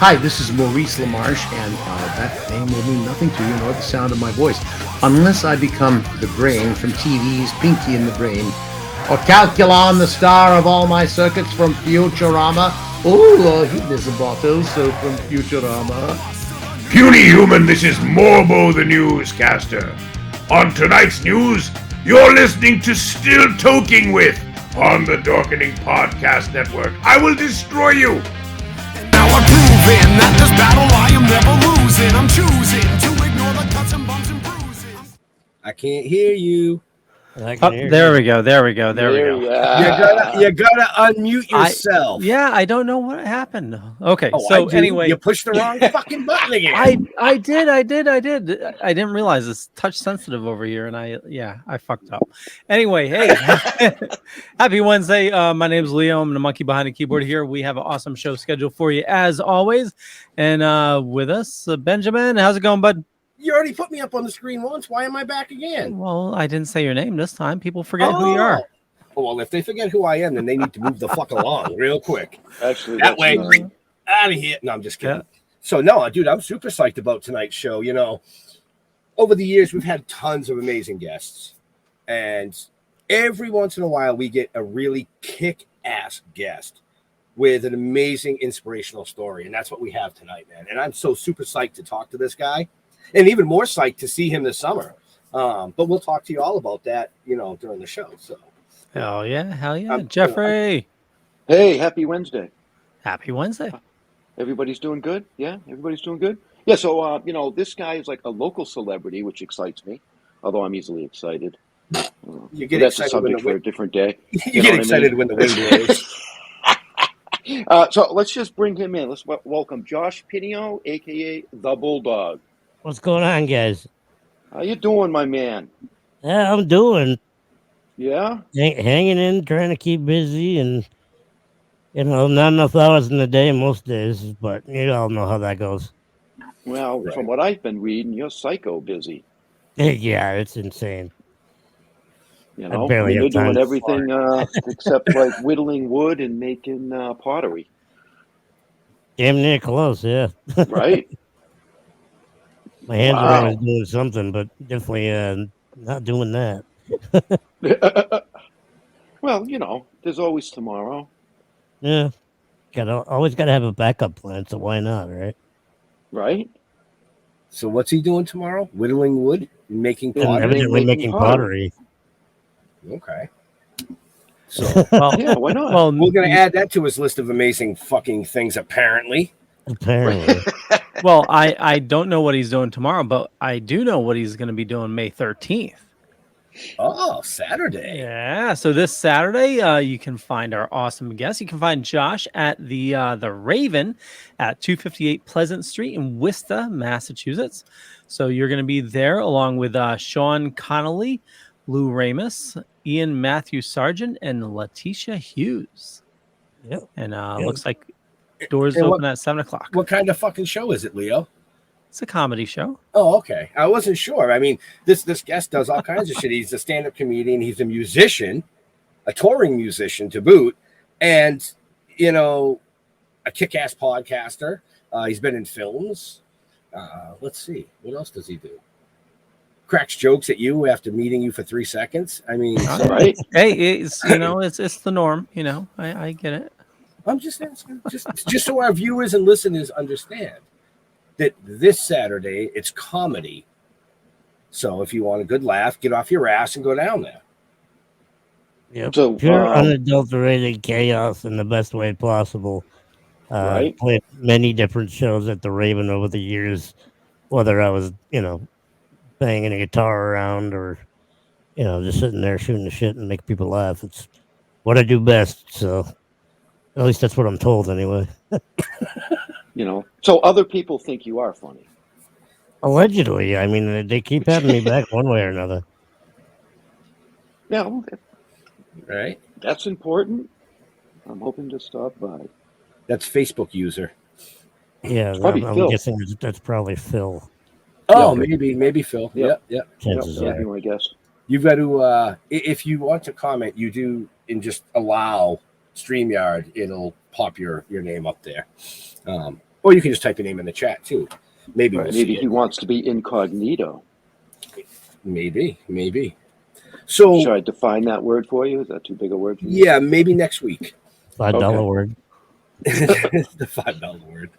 Hi, this is Maurice LaMarche, and that name will mean nothing to you nor the sound of my voice, unless I become the brain from TV's Pinky and the Brain, or Calculon, the star of all my circuits from Futurama. Oh, he is a bottle, so from Futurama. Puny human, this is Morbo the newscaster. On tonight's news, you're listening to Still Toking with on the Darkening Podcast Network. I will destroy you. Now I'm proving that this battle I am never losing. I'm choosing to ignore the cuts and bumps and bruises. I can't hear you. There we go. You gotta unmute yourself. I don't know what happened. Okay, anyway, you pushed the wrong fucking button again. I did. I didn't realize it's touch sensitive over here, and I fucked up. Anyway, hey, happy Wednesday. My name's Leo. I'm the monkey behind the keyboard here. We have an awesome show scheduled for you as always, and with us, Benjamin. How's it going, bud? You already put me up on the screen once. Why am I back again? Well, I didn't say your name this time. People forget who you are. Well, if they forget who I am, then they need to move the fuck along real quick. Actually, that way, out of here. No, I'm just kidding. Yeah. So, no, dude, I'm super psyched about tonight's show. You know, over the years, we've had tons of amazing guests. And every once in a while, we get a really kick-ass guest with an amazing inspirational story. And that's what we have tonight, man. And I'm so super psyched to talk to this guy. And even more psyched to see him this summer. But we'll talk to you all about that, you know, during the show. So, hell yeah. Jeffrey. Hey, happy Wednesday. Happy Wednesday. Everybody's doing good? Yeah, everybody's doing good? Yeah, so, this guy is like a local celebrity, which excites me, although I'm easily excited. You get that's excited a subject for a different day. You get excited when the wind blows. So let's just bring him in. Let's welcome Josh Pineo, a.k.a. the Bulldog. What's going on, guys? How you doing, my man? Yeah, I'm doing. Yeah? Hanging in, trying to keep busy, and, not enough hours in the day most days, but you all know how that goes. Well, right. From what I've been reading, you're psycho busy. Yeah, it's insane. You're doing everything except like whittling wood and making pottery. Damn near close, yeah. Right? My hands are always doing something, but definitely not doing that. Well, there's always tomorrow. Yeah. Always got to have a backup plan, so why not, right? Right. So what's he doing tomorrow? Whittling wood and making pottery? Evidently making pottery. Okay. So, yeah, why not? Well, we're going to add that to his list of amazing fucking things, apparently. Well, I don't know what he's doing tomorrow, but I do know what he's going to be doing May 13th. Oh, Saturday. Yeah. So this Saturday, you can find our awesome guest. You can find Josh at the Raven at 258 Pleasant Street in Worcester, Massachusetts. So you're going to be there along with Sean Connolly, Lou Ramus, Ian Matthew Sargent, and Letitia Hughes. Yep. And looks like doors open at 7:00. What kind of fucking show is it, Leo? It's a comedy show. Oh, okay. I wasn't sure. I mean, this guest does all kinds of shit. He's a stand-up comedian. He's a musician, a touring musician to boot, and a kick-ass podcaster. He's been in films. Let's see. What else does he do? Cracks jokes at you after meeting you for 3 seconds. I mean, right? Hey, it's it's the norm. I get it. I'm just asking, just so our viewers and listeners understand that this Saturday it's comedy. So if you want a good laugh, get off your ass and go down there. Yep. So pure unadulterated chaos in the best way possible. Right. Played many different shows at the Raven over the years, whether I was banging a guitar around or just sitting there shooting the shit and make people laugh. It's what I do best. So. At least that's what I'm told, anyway. So other people think you are funny. Allegedly. I mean, they keep having me back one way or another. Yeah. Right. That's important. I'm hoping to stop by. That's Facebook user. Yeah, I'm guessing that's probably Phil. Oh, maybe Phil. Yep. Yeah. I guess. You've got to, if you want to comment, you do, and just allow StreamYard, it'll pop your name up there. Or you can just type your name in the chat too. Maybe we'll Maybe see he it. wants to be incognito. Maybe. So Should I define that word for you? Is that too big a word for you? yeah, maybe next week. $5 word. The $5 word.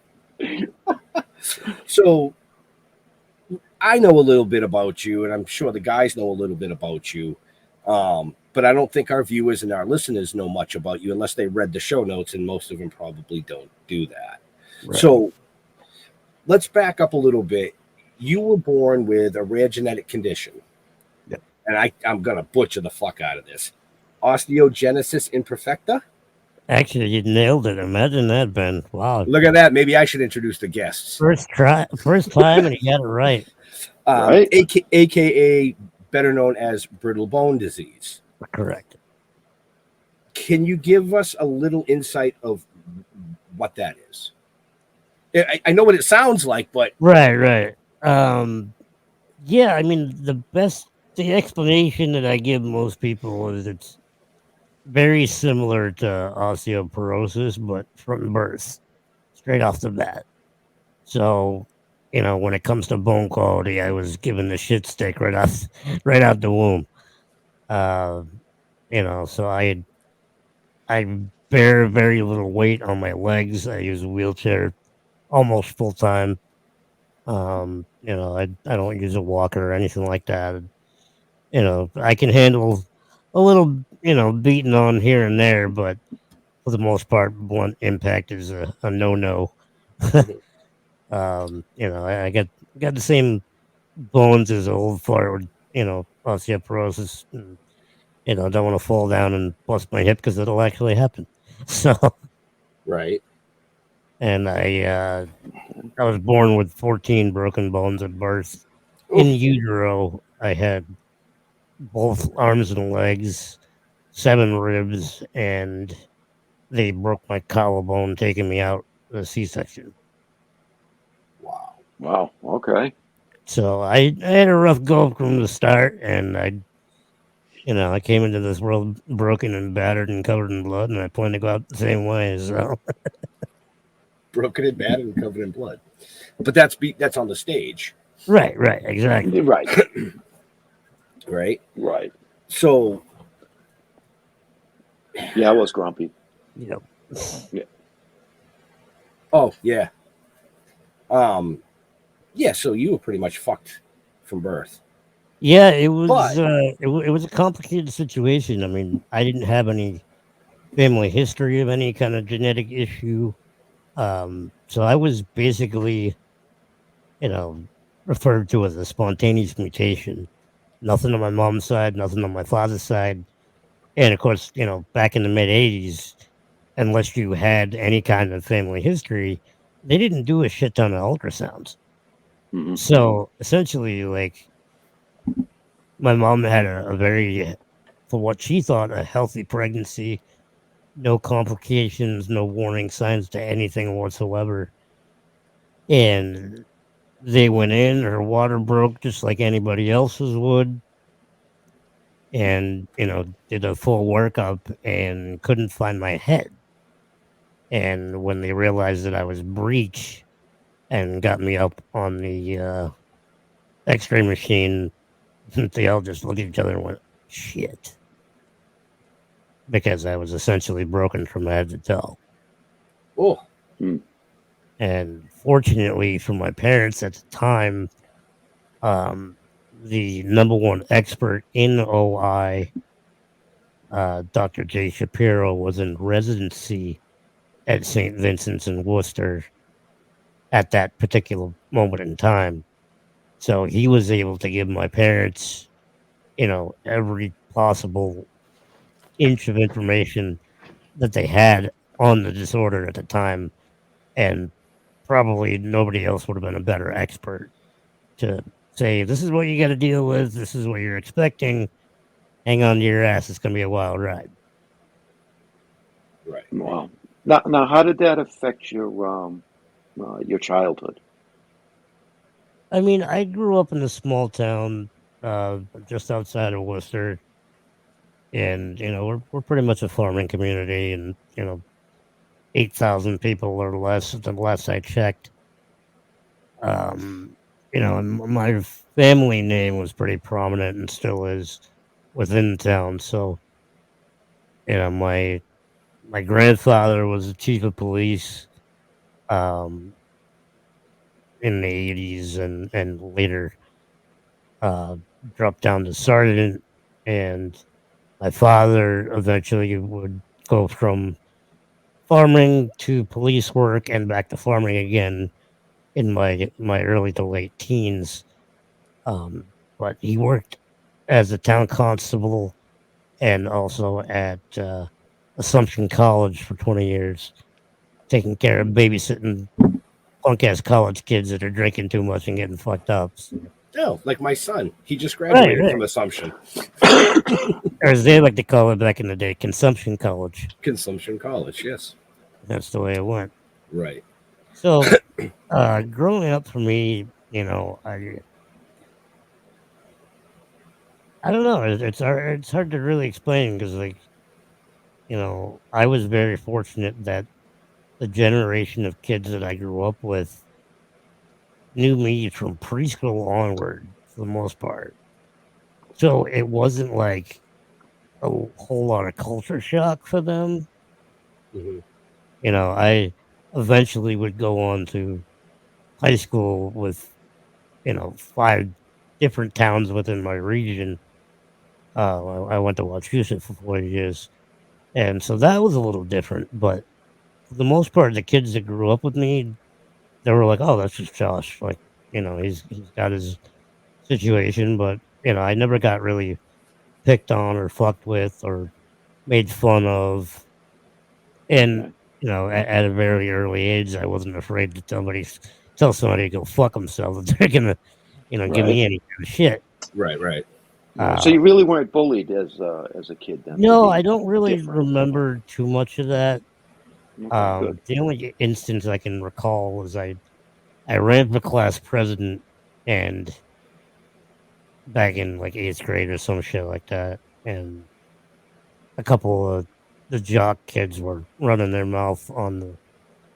So I know a little bit about you, and I'm sure the guys know a little bit about you. But I don't think our viewers and our listeners know much about you unless they read the show notes, and most of them probably don't do that. Right. So let's back up a little bit. You were born with a rare genetic condition. Yep. And I'm going to butcher the fuck out of this. Osteogenisis Imperfecta? Actually, you nailed it. Imagine that, Ben. Wow. Look at that. Maybe I should introduce the guests. First time, and you got it right. Right. AKA better known as Brittle Bone Disease. Correct. Can you give us a little insight of what that is? I know what it sounds like, but Right. Yeah, I mean, the explanation that I give most people is it's very similar to osteoporosis, but from birth, straight off the bat. So, when it comes to bone quality, I was given the shit stick right out the womb. So I bear very little weight on my legs. I use a wheelchair almost full time. I don't use a walker or anything like that. I can handle a little, beating on here and there, but for the most part, blunt impact is a no-no. I got the same bones as old fart with, osteoporosis. And, don't want to fall down and bust my hip because it'll actually happen. So, right. And I was born with 14 broken bones at birth. In utero, I had both arms and legs, 7 ribs, and they broke my collarbone, taking me out with a C-section. Wow. Okay. So I had a rough go from the start, and I came into this world broken and battered and covered in blood, and I plan to go out the same way. So broken and battered and covered in blood. But that's on the stage. Right, exactly. Right. Right. So yeah, I was grumpy. Yeah. Oh, yeah. Yeah, so you were pretty much fucked from birth. Yeah, it was it was a complicated situation. I mean, I didn't have any family history of any kind of genetic issue. So I was basically, referred to as a spontaneous mutation. Nothing on my mom's side, nothing on my father's side. And of course, back in the mid 80s, unless you had any kind of family history, they didn't do a shit ton of ultrasounds. Mm-hmm. So essentially, like, my mom had a very, for what she thought, a healthy pregnancy, no complications, no warning signs to anything whatsoever. And they went in, her water broke just like anybody else's would. And, did a full workup and couldn't find my head. And when they realized that I was breech and got me up on the x-ray machine, they all just looked at each other and went, shit. Because I was essentially broken from head to toe. Oh. And fortunately for my parents at the time, the number one expert in OI, Dr. J. Shapiro, was in residency at St. Vincent's in Worcester at that particular moment in time. So he was able to give my parents, every possible inch of information that they had on the disorder at the time. And probably nobody else would have been a better expert to say, this is what you got to deal with. This is what you're expecting. Hang on to your ass. It's going to be a wild ride. Right. Wow. Now, how did that affect your childhood? I mean, I grew up in a small town just outside of Worcester. And, we're pretty much a farming community. And, 8,000 people or less at the last I checked. And my family name was pretty prominent and still is within the town. So, my grandfather was the chief of police in the 80s and later dropped down to sergeant. And my father eventually would go from farming to police work and back to farming again in my early to late teens. But he worked as a town constable and also at Assumption College for 20 years, taking care of babysitting punk ass college kids that are drinking too much and getting fucked up. So. Oh, like my son. He just graduated from Assumption. Or as they like to call it back in the day, Consumption College. Consumption College, yes. That's the way it went. Right. So, growing up for me, I don't know. It's hard to really explain because, I was very fortunate that the generation of kids that I grew up with knew me from preschool onward for the most part. So it wasn't like a whole lot of culture shock for them. Mm-hmm. I eventually would go on to high school with, 5 different towns within my region. I went to Wachusett for 4 years. And so that was a little different. But for the most part, the kids that grew up with me, they were like, oh, that's just Josh. Like, he's got his situation. But, I never got really picked on or fucked with or made fun of. And, at a very early age, I wasn't afraid to tell somebody to go fuck themselves if they're going to, give me any kind of shit. Right. So you really weren't bullied as a kid then? No, I don't really remember too much of that. Okay, the only instance I can recall was I ran for class president and back in like 8th grade or some shit like that. And a couple of the jock kids were running their mouth on the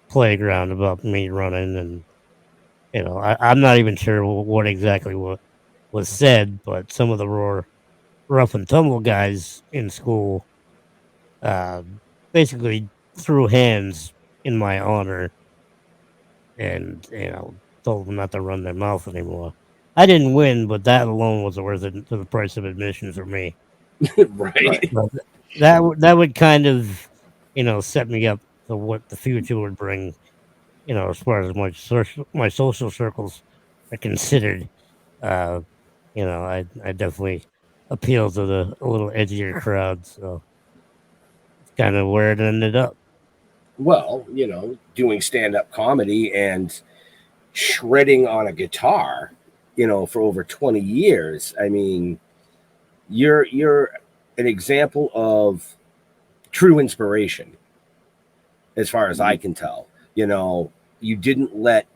playground about me running. And, I'm not even sure what exactly was said, but some of the rough and tumble guys in school basically threw hands in my honor and told them not to run their mouth anymore. I didn't win, but that alone was worth it to the price of admission for me. Right. But that would kind of set me up for what the future would bring. As far as my social circles are considered. I definitely appeal to a little edgier crowd, so it's kind of where it ended up. Well, doing stand-up comedy and shredding on a guitar, for over 20 years. I mean, you're an example of true inspiration, as far as I can tell. You didn't let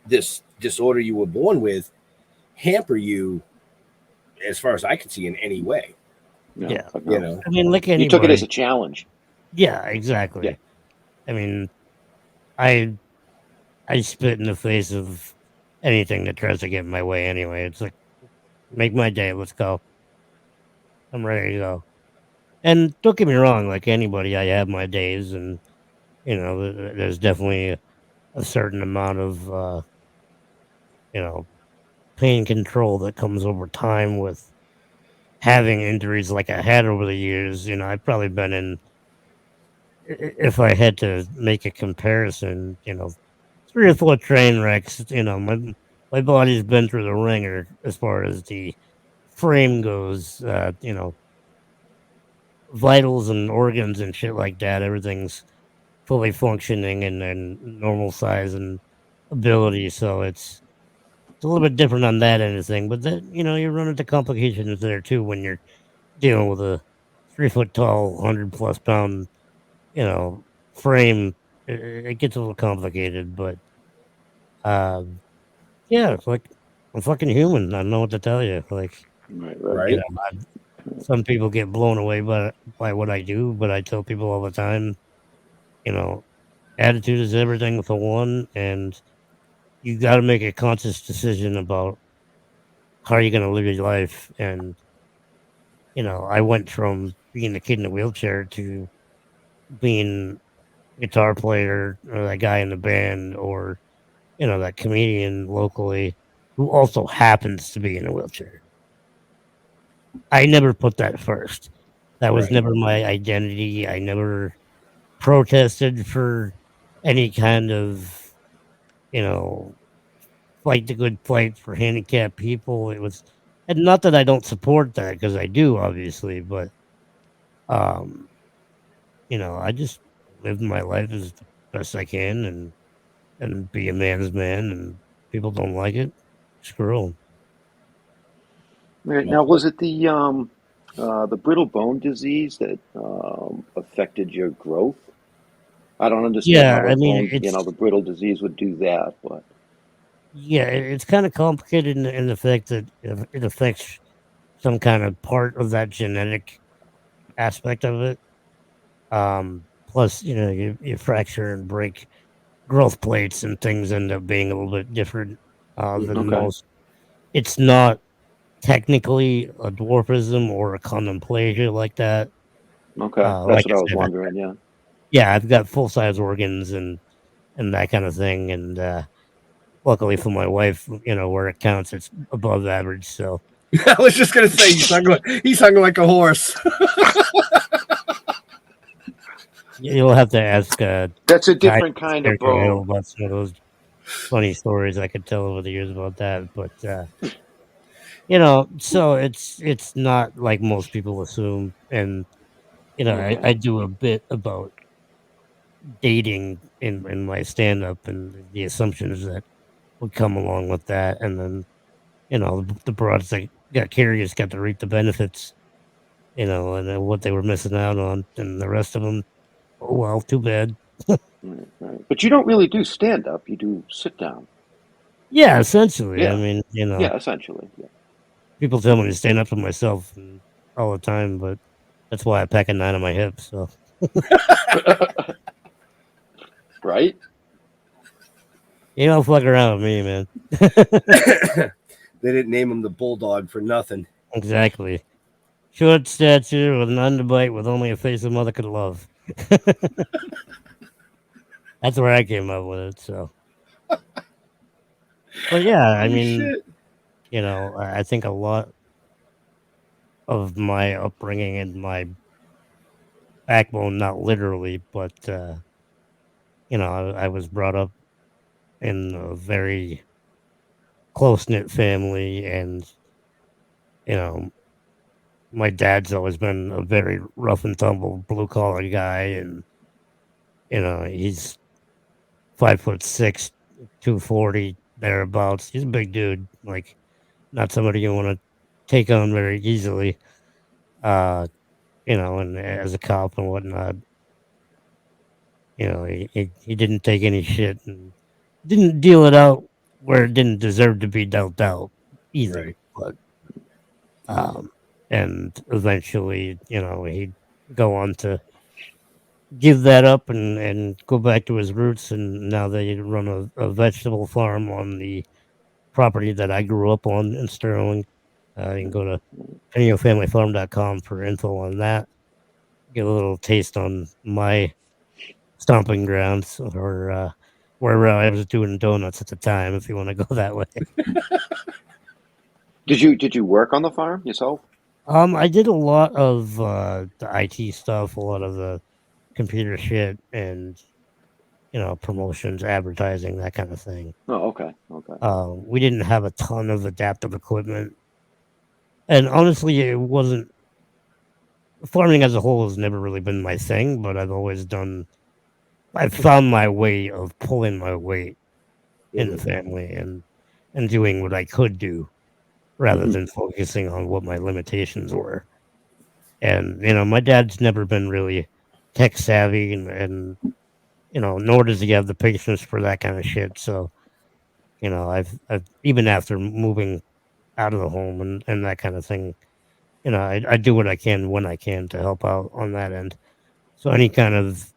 this disorder you were born with hamper you, as far as I can see, in any way. Yeah. No. I mean, like anybody, you took it as a challenge. Yeah, exactly. Yeah. I mean, I spit in the face of anything that tries to get in my way anyway. It's like, make my day, let's go. I'm ready to go. And don't get me wrong, like anybody, I have my days, and there's definitely a certain amount of pain control that comes over time with having injuries like I had over the years. I've probably been in, if I had to make a comparison, 3 or 4 train wrecks. My body's been through the ringer as far as the frame goes. Vitals and organs and shit like that. Everything's fully functioning and normal size and ability. So it's a little bit different on that end of thing. But then, you run into complications there too when you're dealing with a 3 foot tall, 100+ pound, frame. It gets a little complicated, but yeah, it's like I'm fucking human. I don't know what to tell you. Like, Right. Some people get blown away by what I do, but I tell people all the time, you know, attitude is everything for one, and you got to make a conscious decision about how you're going to live your life. And I went from being the kid in a wheelchair to being a guitar player, or that guy in the band, or that comedian locally who also happens to be in a wheelchair. I never put that first. That was Right. never my identity. I never protested for any kind of, you know, fight the good fight for handicapped people. It was, and not that I don't support that, because I do, obviously, but um, I just live my life as the best I can, and be a man's man. And people don't like it, screw 'em. Right. Now, was it the brittle bone disease that affected your growth? I don't understand how Yeah, the I mean, bone, the brittle disease would do that, but it's kind of complicated in the fact that it affects some kind of part of that genetic aspect of it. Plus, you fracture and break growth plates, and things end up being a little bit different than okay, most. It's not technically a dwarfism or a chondroplasia like that. okay, that's Like what I I was said, wondering. Yeah. I've got full size organs and that kind of thing. And luckily for my wife, where it counts, it's above average. So I was just gonna say he's hung like a horse. you'll have to ask That's a Guy different kind of Scarecrow Hill bone. about some of those funny stories I could tell over the years about that. But so it's not like most people assume. And Okay. I do a bit about dating in my stand up, and the assumptions that would come along with that. And then the broads that got curious got to reap the benefits, and then what they were missing out on, and the rest of them, oh well, too bad. Right, right. But you don't really do stand up. You do sit down. Yeah, essentially. I Yeah. mean, Yeah. Essentially. Yeah. people tell me to stand up for myself and all the time, but that's why I pack a 9 on my hip. So Right. you don't fuck around with me, man. They didn't name him the Bulldog for nothing. Exactly. Short stature with an underbite with only a face a mother could love. That's where I came up with it. So, but yeah, I Holy mean, shit. I think a lot of my upbringing and my backbone, not literally, but I was brought up in a very close knit family, and you know, my dad's always been a very rough and tumble blue collar guy, and he's 5'6", 240 thereabouts. He's a big dude, like not somebody you want to take on very easily. Uh, and as a cop and whatnot, he didn't take any shit and didn't deal it out where it didn't deserve to be dealt out either. Right. But and eventually, he'd go on to give that up and go back to his roots. And now they run a vegetable farm on the property that I grew up on in Sterling. You can go to PineoFamilyFarm.com for info on that. Get a little taste on my stomping grounds, or where I was doing donuts at the time, if you want to go that way. Did you work on the farm yourself? I did a lot of the IT stuff, a lot of the computer shit, and promotions, advertising, that kind of thing. Oh, okay. Okay. We didn't have a ton of adaptive equipment, and honestly, it wasn't. Farming as a whole has never really been my thing, but I've found my way of pulling my weight in the family, and doing what I could do rather than focusing on what my limitations were. And my dad's never been really tech savvy, and nor does he have the patience for that kind of shit. So I've even after moving out of the home and that kind of thing, I do what I can when I can to help out on that end. So any kind of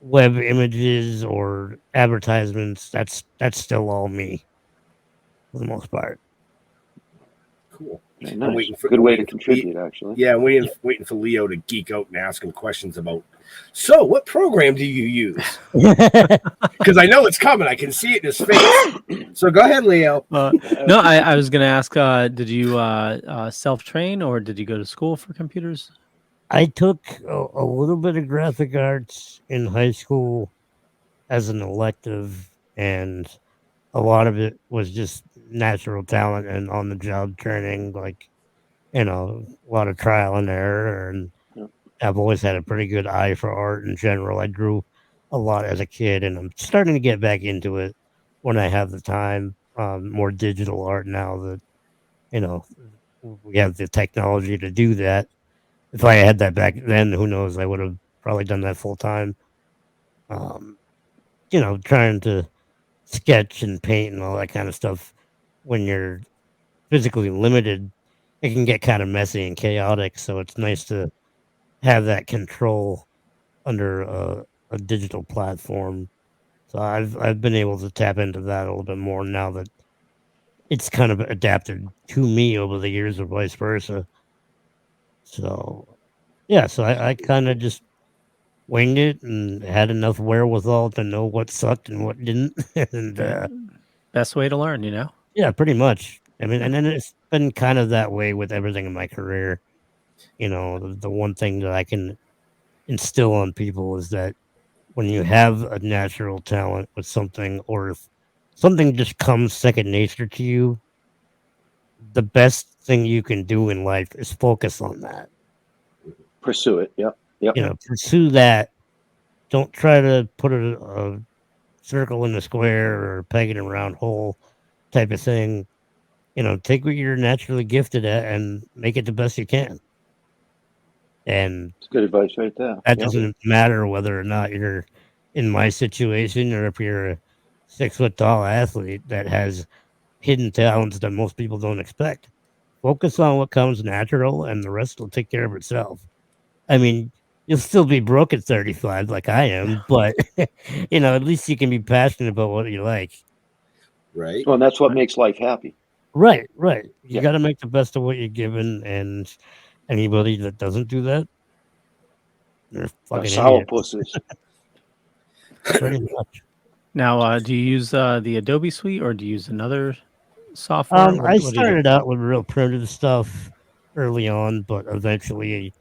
web images or advertisements, that's still all me for the most part. Cool. Very I'm nice. waiting for- Good I'm way to waiting for contribute, actually. Yeah, I'm waiting for Leo to geek out and ask him questions about. So, what program do you use? Because I know it's coming. I can see it in his face. So go ahead, Leo. No, I was going to ask, did you self-train or did you go to school for computers? I took a little bit of graphic arts in high school as an elective, and a lot of it was just natural talent and on the job training, like, a lot of trial and error. And Yep. I've always had a pretty good eye for art in general. I drew a lot as a kid, and I'm starting to get back into it when I have the time. More digital art now that, we have the technology to do that. If I had that back then, who knows? I would have probably done that full time. Trying to sketch and paint and all that kind of stuff when you're physically limited, it can get kind of messy and chaotic. So it's nice to have that control under a digital platform. So I've been able to tap into that a little bit more now that it's kind of adapted to me over the years or vice versa. So yeah, so I kind of just winged it and had enough wherewithal to know what sucked and what didn't. And Best way to learn, you know? yeah, pretty much. I mean, and then it's been kind of that way with everything in my career. The one thing that I can instill on people is that when you have a natural talent with something, or if something just comes second nature to you, the best thing you can do in life is focus on that. Pursue it. Yep. Pursue that. Don't try to put a circle in a square or peg in a round hole type of thing. Take what you're naturally gifted at and make it the best you can. And It's good advice right there. that doesn't matter whether or not you're in my situation or if you're a 6 foot tall athlete that has hidden talents that most people don't expect. Focus on what comes natural and the rest will take care of itself. I mean, you'll still be broke at 35 like I am, but at least you can be passionate about what you like. Right. Well, and that's what makes life happy. Right. You Yeah. got to make the best of what you're given, and anybody that doesn't do that, they're fucking idiot. Sourpusses. Pretty much. Now, do you use the Adobe Suite or do you use another software? I What do you do? started out with real primitive stuff early on, but eventually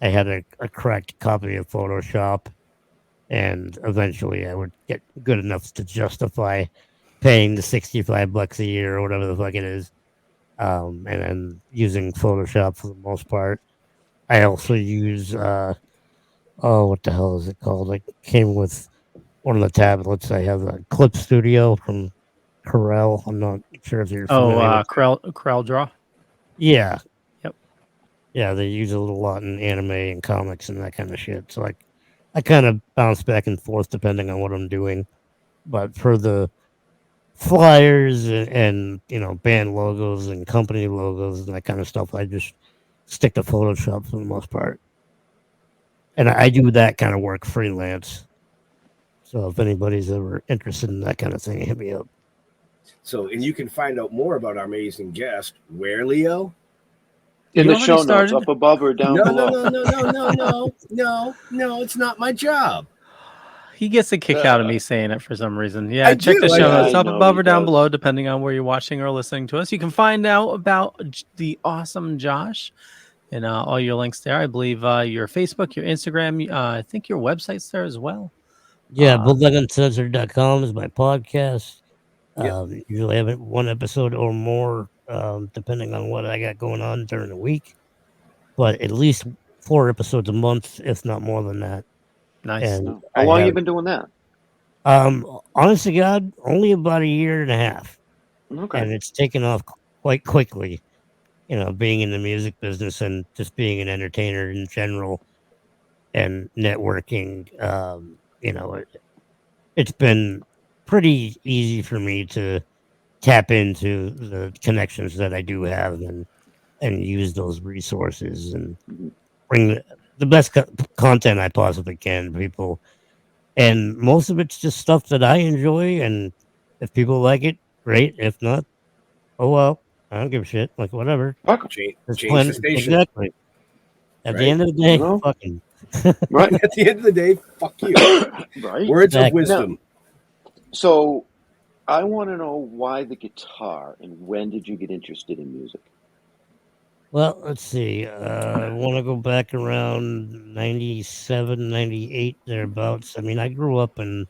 I had a cracked copy of Photoshop, and eventually I would get good enough to justify paying the $65 a year or whatever the fuck it is. And then using Photoshop for the most part. I also use what the hell is it called? It came with one of the tablets. I have a Clip Studio from Corel. I'm not sure if you're familiar with Corel Draw. Yeah. Yep. Yeah, they use it a lot in anime and comics and that kind of shit. So I kind of bounce back and forth depending on what I'm doing. But for the flyers and band logos and company logos and that kind of stuff, I just stick to Photoshop for the most part. And I do that kind of work freelance. So if anybody's ever interested in that kind of thing, hit me up. So, and you can find out more about our amazing guest. Where, Leo? In You the show already started? notes, up above or down below. No, it's not my job. He gets a kick out of me saying it for some reason. Yeah, I check do, the show I notes up know above he or down does. below, depending on where you're watching or listening to us. You can find out about the awesome Josh and all your links there. I believe your Facebook, your Instagram, I think your website's there as well. Yeah, BulldogUncensored.com is my podcast. Yep. Usually have one episode or more, depending on what I got going on during the week. But at least 4 episodes a month, if not more than that. Nice. And How long have you been doing that? honest to God, only about a year and a half. Okay. And it's taken off quite quickly. Being in the music business and just being an entertainer in general and networking, it's been pretty easy for me to tap into the connections that I do have and use those resources and bring the best content I possibly can to people And most of it's just stuff that I enjoy, and if people like it, great. If not, oh well, I don't give a shit. Like whatever. Change There's the plenty station. exactly. At the end of the day, fucking right. At the end of the day, fuck you. Right. Words of Exactly. wisdom. So I want to know why the guitar and when did you get interested in music? Well, let's see. I want to go back around 97, 98, thereabouts. I mean, I grew up in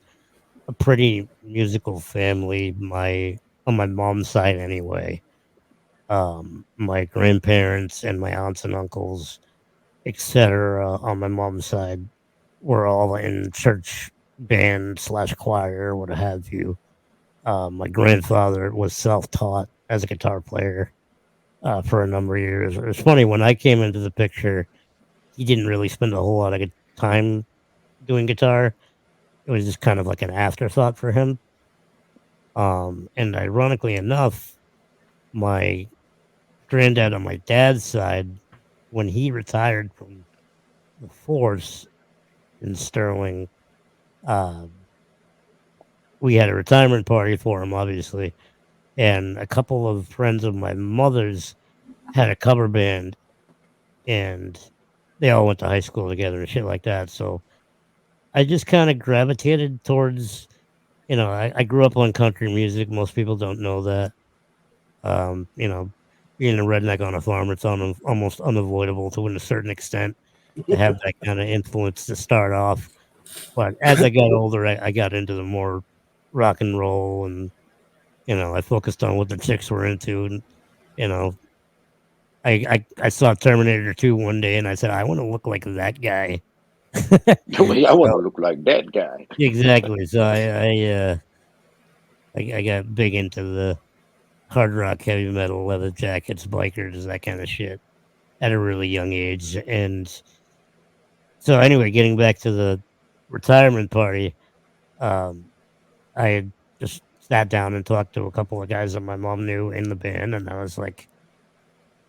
a pretty musical family, on my mom's side anyway. My grandparents and my aunts and uncles, etc., on my mom's side were all in church band / choir, what have you. My grandfather was self-taught as a guitar player for a number of years. It's funny, when I came into the picture, he didn't really spend a whole lot of time doing guitar. It was just kind of like an afterthought for him. And ironically enough, my granddad on my dad's side, when he retired from the force in Sterling, we had a retirement party for him, obviously. And a couple of friends of my mother's had a cover band, and they all went to high school together and shit like that. So I just kind of gravitated towards, I grew up on country music. Most people don't know that. Being a redneck on a farm, it's almost unavoidable to a certain extent to have that kind of influence to start off. But as I got older, I got into the more rock and roll, and I focused on what the chicks were into, and you know, I saw Terminator 2 one day, and I said, I want to look like that guy. I want to look like that guy. Exactly. So I got big into the hard rock, heavy metal, leather jackets, bikers, that kind of shit at a really young age. And so anyway, getting back to the retirement party, I had just sat down and talked to a couple of guys that my mom knew in the band, and I was like,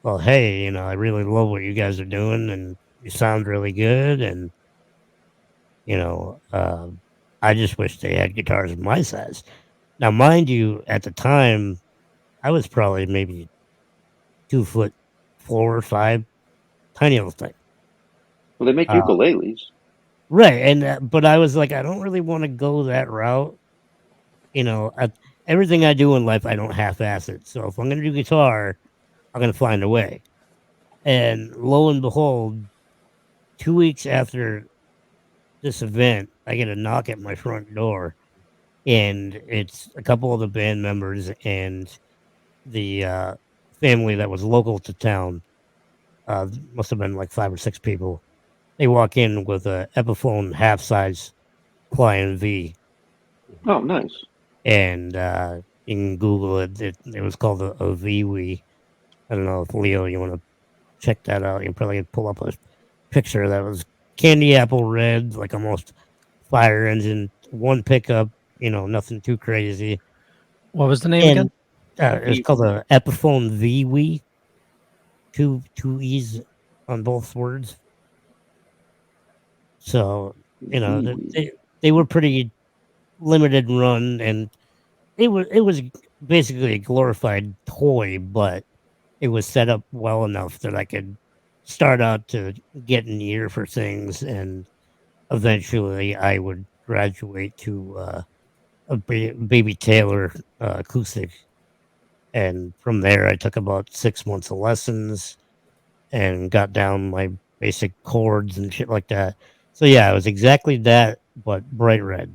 well, hey, I really love what you guys are doing, and you sound really good, and I just wish they had guitars of my size. Now, mind you, at the time, I was probably maybe 2'4" or 5, tiny little thing. Well, they make ukuleles. Right, and but I was like, I don't really want to go that route. Everything I do in life, I don't half-ass it. So if I'm going to do guitar, I'm going to find a way. And lo and behold, 2 weeks after this event, I get a knock at my front door, and it's a couple of the band members and the family that was local to town. Must have been like 5 or 6 people. They walk in with a Epiphone half-size Pliant V. Oh, nice. And you can Google it. It was called a VWE. I don't know if Leo, you want to check that out. You can probably pull up a picture that was candy apple red, like almost fire engine, one pickup. Nothing too crazy. What was the name again? It's called a Epiphone VWE. Two E's on both words. So they were pretty limited run, and it was basically a glorified toy, but it was set up well enough that I could start out to get an ear for things, and eventually I would graduate to a Baby Taylor acoustic, and from there I took about 6 months of lessons and got down my basic chords and shit like that. So yeah, it was exactly that, but bright red.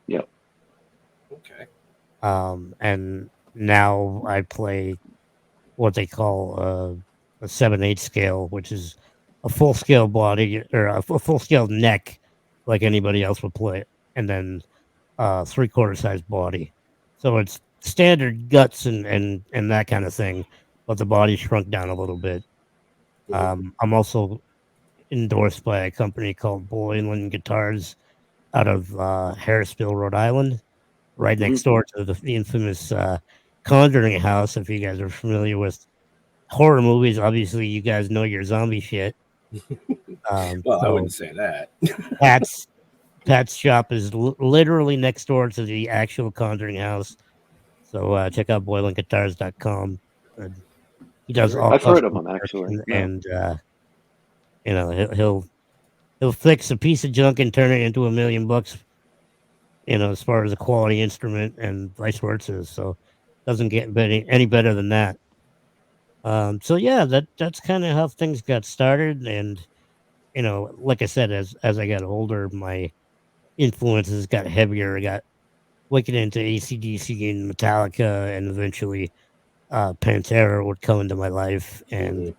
Yep. Okay. And now I play what they call a 7/8 scale, which is a full scale body or a full scale neck, like anybody else would play, and then 3/4 size body. So it's standard guts and that kind of thing, but the body shrunk down a little bit. I'm also endorsed by a company called Boylan Guitars out of Harrisville, Rhode Island, right next door to the infamous Conjuring House. If you guys are familiar with horror movies, obviously you guys know your zombie shit. Well, I wouldn't say that. Pat's shop is literally next door to the actual Conjuring house. So check out boilingguitars.com. He does all I've heard of custom him actually. production, Yeah. and he'll fix a piece of junk and turn it into $1 million. As far as a quality instrument and vice versa. So doesn't get any better than that. So yeah, that's kind of how things got started, and like I said, as I got older, my influences got heavier. I got wicked into AC/DC and Metallica, and eventually Pantera would come into my life, and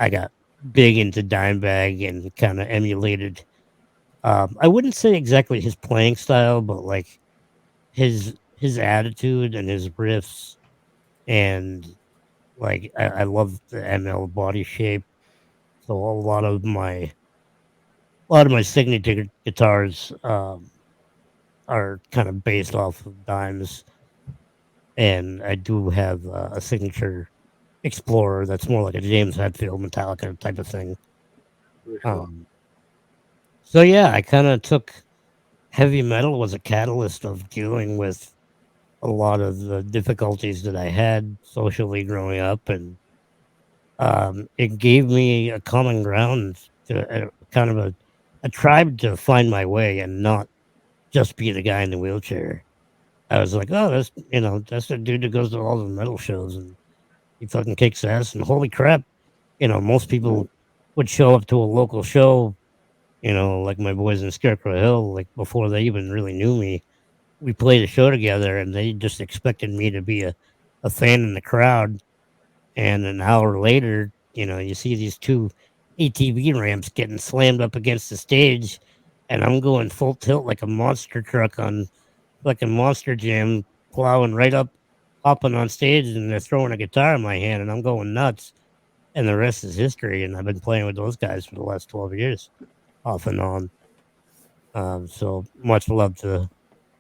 I got big into Dimebag and kind of emulated. I wouldn't say exactly his playing style, but like his attitude and his riffs, and like I love the ML body shape. So a lot of my signature guitars are kind of based off of Dimes, and I do have a signature Explorer that's more like a James Hetfield Metallica type of thing. So yeah, I kind of took heavy metal was a catalyst of dealing with a lot of the difficulties that I had socially growing up, and it gave me a common ground to kind of a tribe to find my way and not just be the guy in the wheelchair. I was like, oh, that's the dude that goes to all the metal shows and he fucking kicks ass. And holy crap, most people would show up to a local show, like my boys in Scarecrow Hill, like before they even really knew me. We played a show together and they just expected me to be a fan in the crowd. And an hour later, you see these two ATV ramps getting slammed up against the stage, and I'm going full tilt like a monster truck on like a Monster Jam, plowing right up, hopping on stage, and they're throwing a guitar in my hand, and I'm going nuts. And the rest is history. And I've been playing with those guys for the last 12 years, off and on. So much love to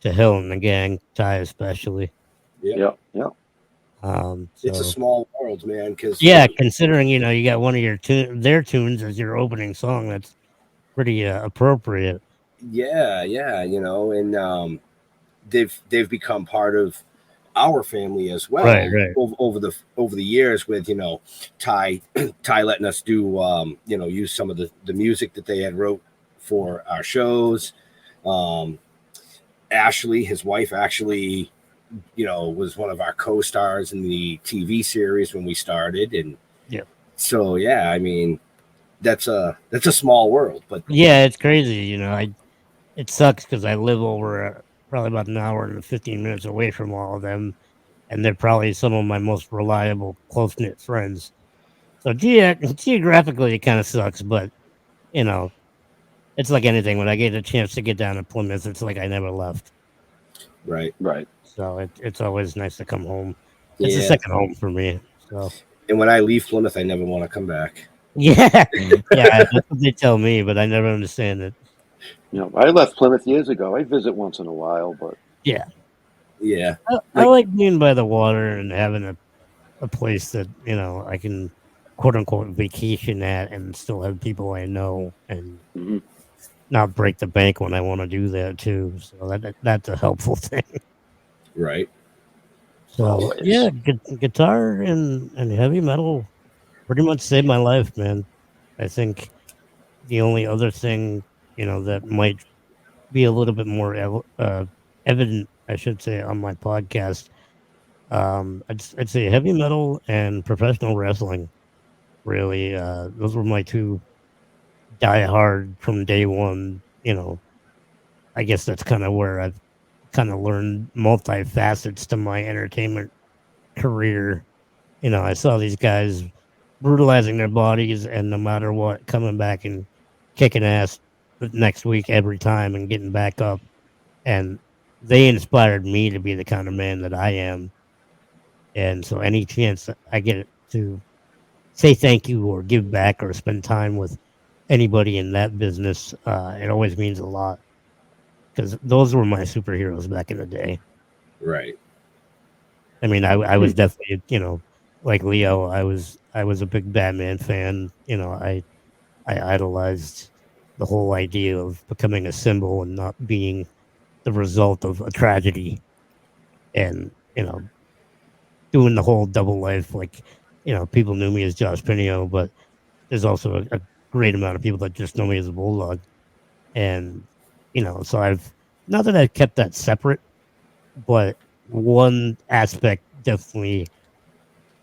Hill and the gang, Ty especially. Yeah. It's a small world, man. Because considering you got one of their tunes as your opening song, that's pretty appropriate. Yeah, and they've become part of our family as well. Right. Over the years, with Ty letting us do use some of the music that they had wrote for our shows. Ashley, his wife, actually was one of our co-stars in the TV series when we started, and so yeah, I mean that's a small world, but yeah, it's crazy. It sucks because I live over probably about an hour and 15 minutes away from all of them, and they're probably some of my most reliable, close knit friends. So geographically, it kind of sucks, but it's like anything. When I get a chance to get down to Plymouth, it's like I never left. Right. So it's always nice to come home. It's a second home for me. So. And when I leave Plymouth, I never want to come back. Yeah, that's what they tell me, but I never understand it. I left Plymouth years ago. I visit once in a while, but yeah. I like being by the water and having a place that I can quote unquote vacation at and still have people I know and not break the bank when I want to do that too. So that's a helpful thing. Right. So yeah, guitar and heavy metal pretty much saved my life, man. I think the only other thing that might be a little bit more evident, I should say, on my podcast, I'd say heavy metal and professional wrestling. Really, those were my two diehard from day one. I guess that's kind of where I've kind of learned multifacets to my entertainment career. I saw these guys brutalizing their bodies and no matter what, coming back and kicking ass the next week every time and getting back up. And they inspired me to be the kind of man that I am. And so any chance I get to say thank you or give back or spend time with anybody in that business, it always means a lot. Because those were my superheroes back in the day. Right. I mean, I was definitely, like Leo, I was a big Batman fan. I idolized the whole idea of becoming a symbol and not being the result of a tragedy, and doing the whole double life. Like, people knew me as Josh Pineo, but there's also a great amount of people that just know me as a Bulldog. And, so I've, not that I've kept that separate, but one aspect definitely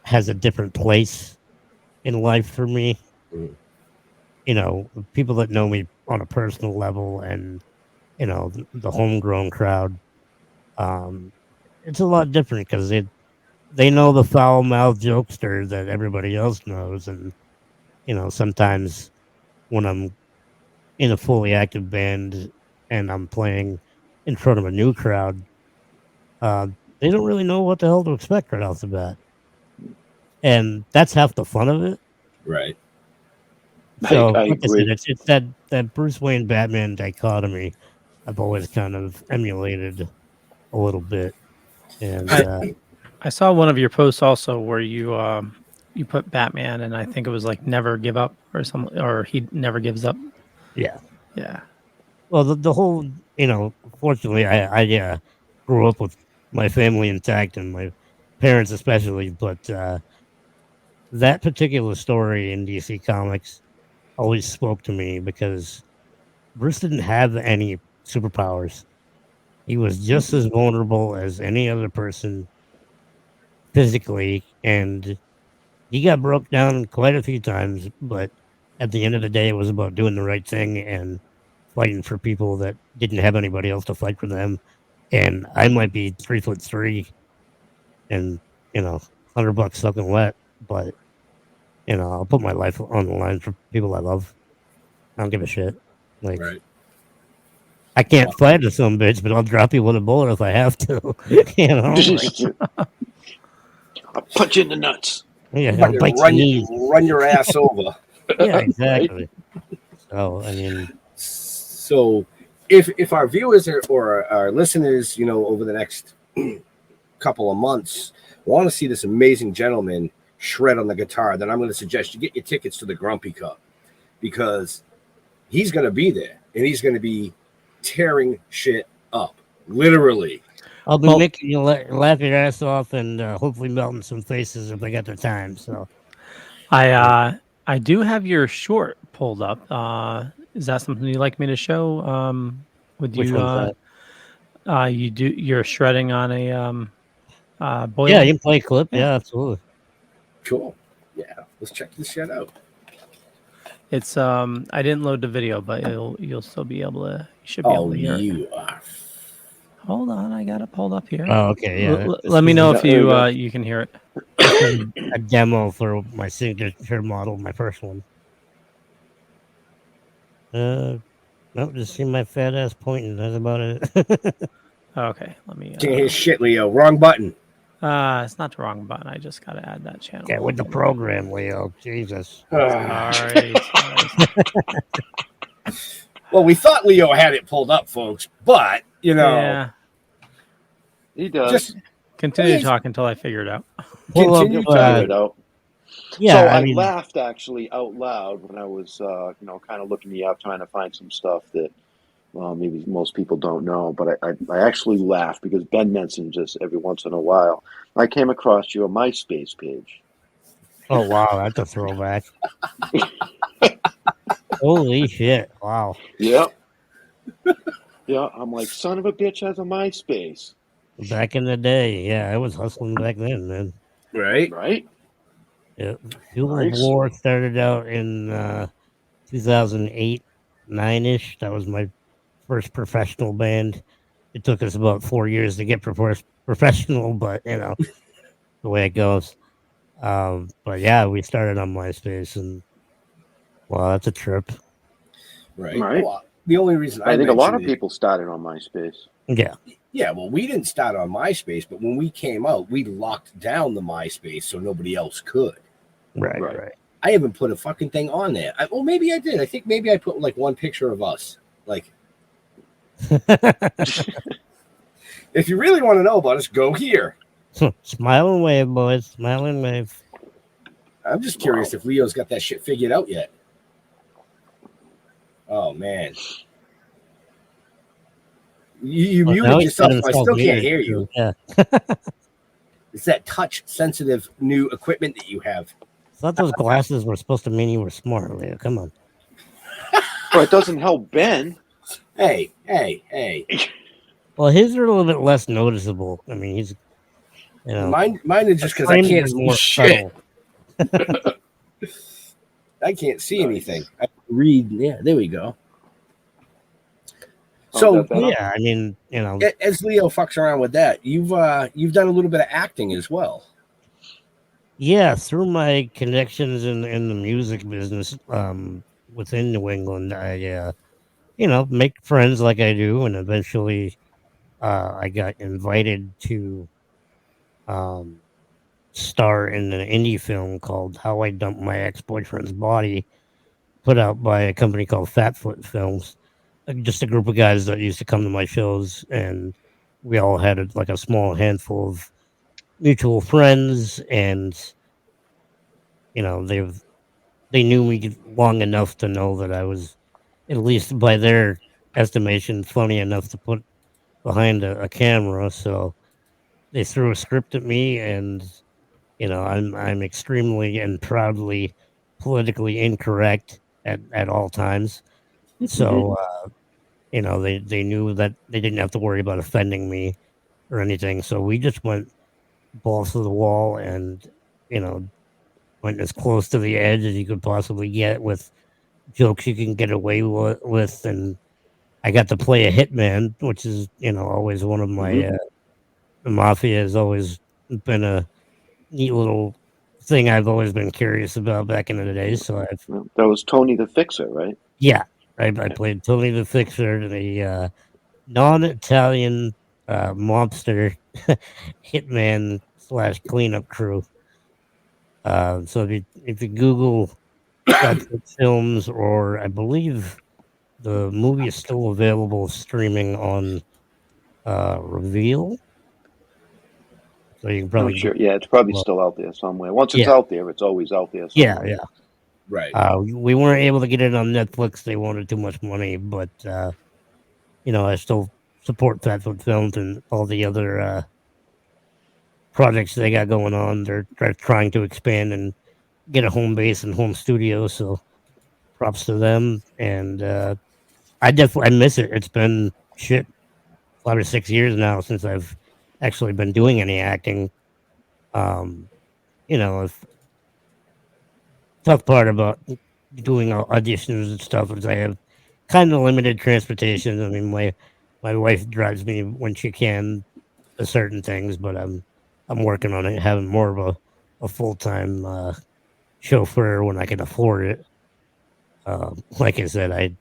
has a different place in life for me. Mm. People that know me on a personal level and, the homegrown crowd, it's a lot different because they know the foul-mouthed jokester that everybody else knows. And, sometimes when I'm in a fully active band and I'm playing in front of a new crowd, they don't really know what the hell to expect right off the bat. And that's half the fun of it. Right. So, I like I agree. said, it's that Bruce Wayne Batman dichotomy I've always kind of emulated a little bit. And I saw one of your posts also where you put Batman, and I think it was like never give up or something, or he never gives up. yeah. Yeah. Well, the whole, fortunately, I grew up with my family intact and my parents especially, but that particular story in DC Comics always spoke to me because Bruce didn't have any superpowers. He was just as vulnerable as any other person physically, and he got broke down quite a few times, but at the end of the day, it was about doing the right thing and fighting for people that didn't have anybody else to fight for them. And I might be 3'3" and, $100 soaking wet, but, I'll put my life on the line for people I love. I don't give a shit. Like, Right. I can't fight a some bitch, but I'll drop you with a bullet if I have to. Like, I'll punch you in the nuts. yeah, I'll bite your knees. Run your ass over. Yeah, exactly. So, I mean, So, if our viewers or our listeners, over the next couple of months want to see this amazing gentleman shred on the guitar, then I'm going to suggest you get your tickets to the Grumpy Cup, because he's going to be there and he's going to be tearing shit up, literally. I'll be making you laugh your ass off and hopefully melting some faces if I got the time. So, I do have your short pulled up. Is that something you'd like me to show? Would which you one's that? you're shredding on a boil? Yeah, you can play a clip. Yeah, absolutely. Cool. Yeah, let's check this shit out. It's I didn't load the video, but you'll still be able to. You should be able to hear it. You are. Hold on, I got it pulled up here. Oh, okay. Yeah. Let me know if you can hear it. A demo for my signature model, my first one. No, just see my fat ass pointing. That's about it. Okay, let me. Can't hear shit, Leo. Wrong button. It's not the wrong button. I just got to add that channel. Get with the program, Leo. Jesus. Sorry. Well, we thought Leo had it pulled up, folks, but Yeah. He does. just Continue talking until I figure it out. continue He'll figure it out. Yeah, So I I mean, laughed actually out loud when I was, kind of looking you up, trying to find some stuff that maybe most people don't know. But I actually laughed because Ben mentions this every once in a while. I came across your MySpace page. oh wow, that's a throwback. Holy shit! Wow. Yep. Yeah, I'm like, son of a bitch has a MySpace. Back in the day, yeah, I was hustling back then, man. right. Right? Yeah, Fuel Nice. of War started out in 2008, 9-ish. That was my first professional band. It took us about 4 years to get professional, but the way it goes. But yeah, we started on MySpace, and wow, that's a trip. Right. Right. Well, the only reason I think a lot of mentioned it- people started on MySpace. Yeah, Yeah, well, we didn't start on MySpace, but when we came out, we locked down the MySpace so nobody else could. right. I haven't put a fucking thing on there. Well, maybe I did. I think maybe I put like one picture of us. Like, if you really want to know about us, go here. Smile and wave, boys. Smile and wave. I'm just curious if Leo's got that shit figured out yet. Oh man. You Well, now muted he's got yourself, so I himself still can't muted, hear too. you. Yeah. It's that touch sensitive new equipment that you have. Thought those glasses were supposed to mean you were smart, Leo. Come on. Well, it doesn't help Ben. Hey. Well, his are a little bit less noticeable. I mean, he's, you know, Mine is just because I frames can't are see more shit. subtle. I can't see Nice. anything. I can read. Yeah, there we go. Oh, So that better? Yeah, I mean, you know, as Leo fucks around with that, you've done a little bit of acting as well. yeah, through my connections in the music business, within New England, I you know, make friends like I do, and eventually, I got invited to um star in an indie film called "How I Dumped My Ex-Boyfriend's Body," put out by a company called Fatfoot Films. Just a group of guys that used to come to my shows, and we all had like a small handful of mutual friends, and you know they knew me long enough to know that I was, at least by their estimation, funny enough to put behind a camera. So they threw a script at me, and you know I'm extremely and proudly politically incorrect at all times. So you know they knew that they didn't have to worry about offending me or anything. So we just went balls to the wall, and you know went as close to the edge as you could possibly get with jokes you can get away with. And I got to play a hitman, which is, you know, always one of my the mafia has always been a neat little thing I've always been curious about back in the day. So I've That was Tony the Fixer, right? yeah, I played Tony the Fixer, the non-Italian mobster hitman slash cleanup crew. So if you Google Fatfoot Films, or I believe the movie is still available streaming on Reveal. So you can I'm probably sure. Yeah, it's probably well, still out there somewhere. Once it's yeah, out there, it's always out there yeah, somewhere. yeah. Right. We weren't able to get it on Netflix. They wanted too much money, but you know, I still support Fatfoot Films and all the other projects they got going on. They're trying to expand and get a home base and home studio. So props to them. And I miss it. It's been shit 5 or 6 years now since I've actually been doing any acting. You know, if tough part about doing auditions and stuff is I have kind of limited transportation. I mean, my wife drives me when she can to certain things, but I'm working on it, having more of a full time chauffeur when I can afford it. Like I said,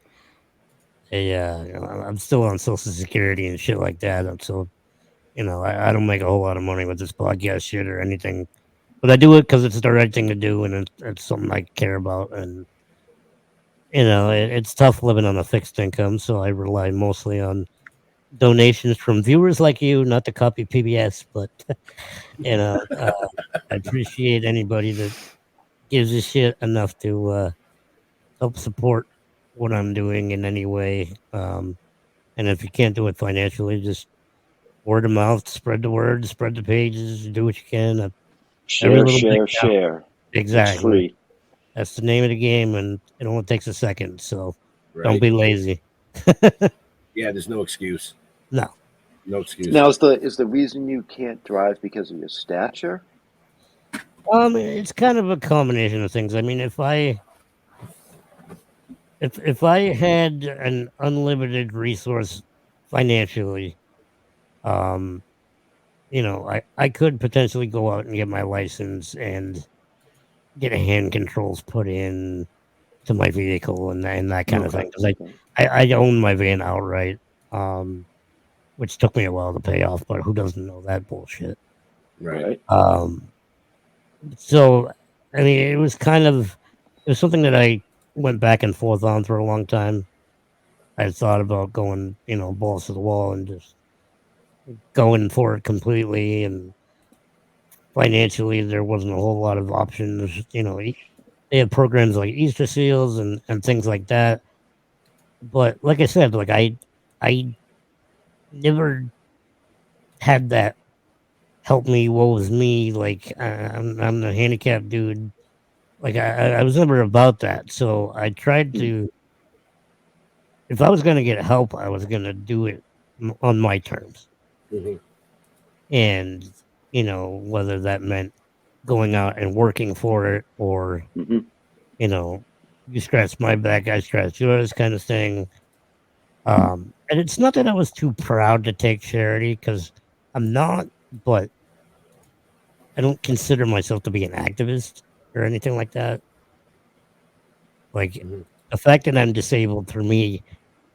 you know, I'm still on Social Security and shit like that. I'm still, you know, I don't make a whole lot of money with this podcast shit or anything, but I do it because it's the right thing to do, and it's something I care about. And you know, it's tough living on a fixed income, so I rely mostly on donations from viewers like you, not to copy PBS, but you know, I appreciate anybody that gives a shit enough to help support what I'm doing in any way. And if you can't do it financially, just word of mouth, spread the word, spread the pages, do what you can. Every Share, little bit share, counts. share. It's Exactly. free. That's the name of the game, and it only takes a second. So don't Right. be lazy. Yeah, there's no excuse. No. No excuse. Now, is the reason you can't drive because of your stature? It's kind of a combination of things. I mean, if I had an unlimited resource financially, um, you know, I could potentially go out and get my license and get a hand controls put in to my vehicle and that kind of Okay. thing. Because I own my van outright, which took me a while to pay off. But who doesn't know that bullshit? Right. So I mean, it was something that I went back and forth on for a long time. I thought about going, you know, balls to the wall and just going for it completely. And financially, there wasn't a whole lot of options. You know, they have programs like Easter Seals and things like that. But like I said, like I never had that help me, woe is me. Like I'm the handicapped dude. Like I was never about that. So I tried to. If I was going to get help, I was going to do it on my terms. Mm-hmm. And whether that meant going out and working for it, or you scratch my back, I scratch yours, kind of thing. And it's not that I was too proud to take charity, because I'm not, but I don't consider myself to be an activist or anything like that. Like, the fact that I'm disabled for me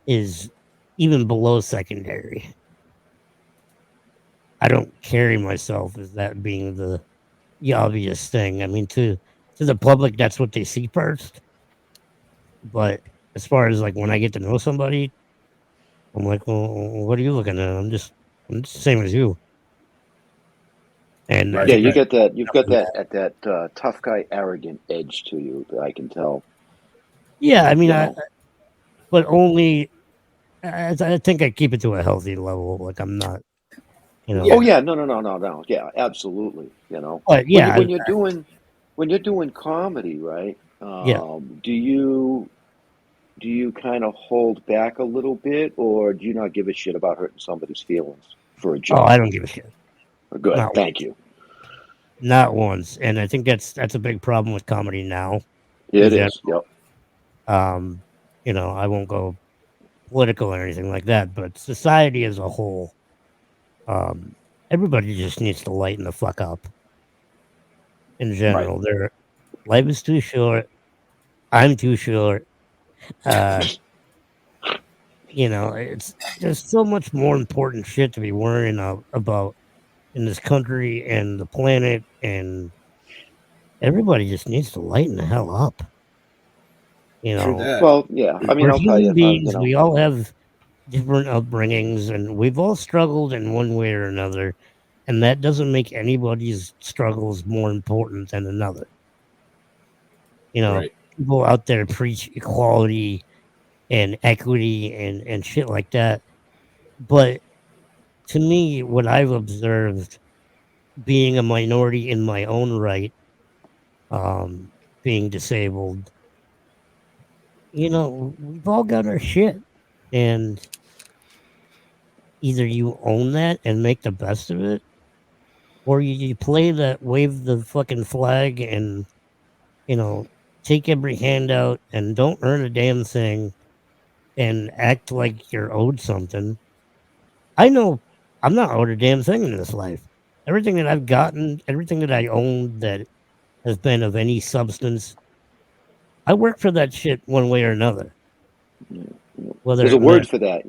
is even below secondary. I don't carry myself as that being the obvious thing. I mean, to the public, that's what they see first. But as far as like when I get to know somebody, I'm like, well, what are you looking at? I'm just the same as you. And Right. Yeah, you get that. You've got that tough guy, arrogant edge to you that I can tell. Yeah, I mean, You know? but only I think I keep it to a healthy level. Like I'm not, Oh yeah, no. Yeah, absolutely. But yeah, when you're doing comedy, right? Yeah. Do you kind of hold back a little bit, or do you not give a shit about hurting somebody's feelings for a joke? Oh, I don't give a shit. Good, Not thank you. Not once, and I think that's a big problem with comedy now. It is. Yep. I won't go political or anything like that, but society as a whole, everybody just needs to lighten the fuck up. In general, their life is too short. I'm too short. It's there's so much more important shit to be worrying about in this country and the planet, and everybody just needs to lighten the hell up. Well, yeah. I mean, We're I'll tell you. human beings. We all have different upbringings, and we've all struggled in one way or another, and that doesn't make anybody's struggles more important than another. People out there preach equality and equity and shit like that, but to me, what I've observed, being a minority in my own right, being disabled, we've all got our shit, and either you own that and make the best of it, or you play that, wave the fucking flag, and take every handout and don't earn a damn thing and act like you're owed something. I know I'm not owed a damn thing in this life. Everything that I've gotten, everything that I own that has been of any substance, I work for that shit one way or another. There's a word for that,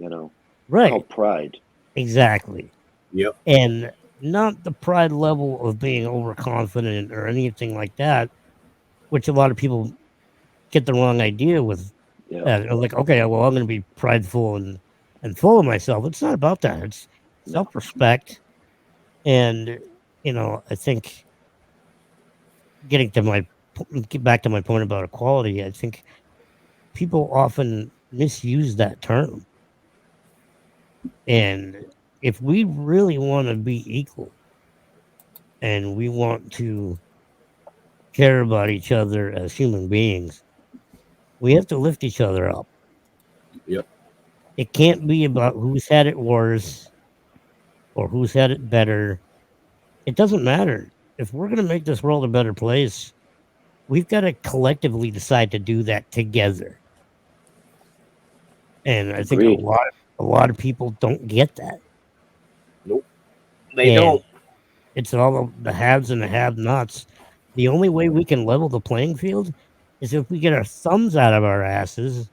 Right? Called pride. Exactly. Yep. And not the pride level of being overconfident or anything like that, which a lot of people get the wrong idea with. Like, okay, well, I'm going to be prideful and full of myself. It's not about that. It's self-respect. And, I think get back to my point about equality, I think people often misuse that term. And if we really want to be equal and we want to care about each other as human beings, we have to lift each other up. Yep. It can't be about who's had it worse or who's had it better. It doesn't matter. If we're going to make this world a better place, we've got to collectively decide to do that together. And I think a lot of people don't get that. Nope. They don't. It's all the haves and the have-nots. The only way we can level the playing field is if we get our thumbs out of our asses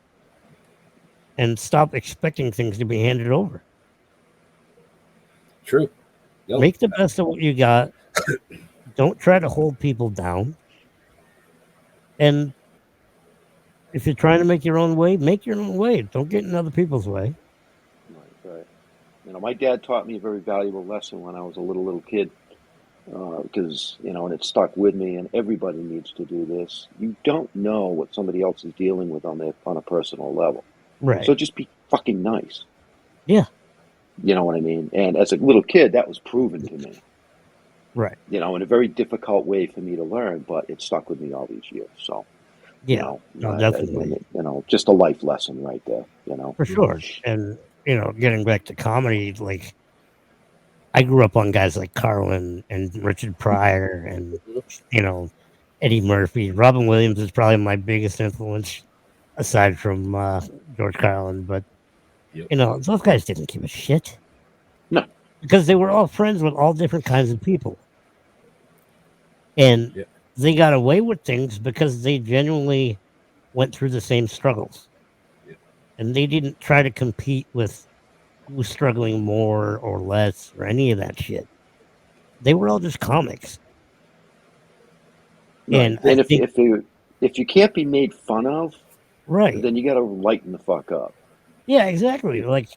and stop expecting things to be handed over. True. Nope. Make the best of what you got. Don't try to hold people down. And if you're trying to make your own way, make your own way. Don't get in other people's way. Right. My dad taught me a very valuable lesson when I was a little kid. Because, and it stuck with me, and everybody needs to do this. You don't know what somebody else is dealing with on a personal level. Right. So just be fucking nice. Yeah. You know what I mean? And as a little kid, that was proven to me. Right. You know, in a very difficult way for me to learn, but it stuck with me all these years. So, Yeah. Definitely. you know, just a life lesson right there. You know, For sure. And getting back to comedy, like I grew up on guys like Carlin and Richard Pryor and Eddie Murphy. Robin Williams is probably my biggest influence, aside from George Carlin. But those guys didn't give a shit. No, because they were all friends with all different kinds of people, and they got away with things because they genuinely went through the same struggles, and they didn't try to compete with who was struggling more or less or any of that shit. They were all just comics. And if you can't be made fun of, right, then you got to lighten the fuck up. Yeah, exactly. Like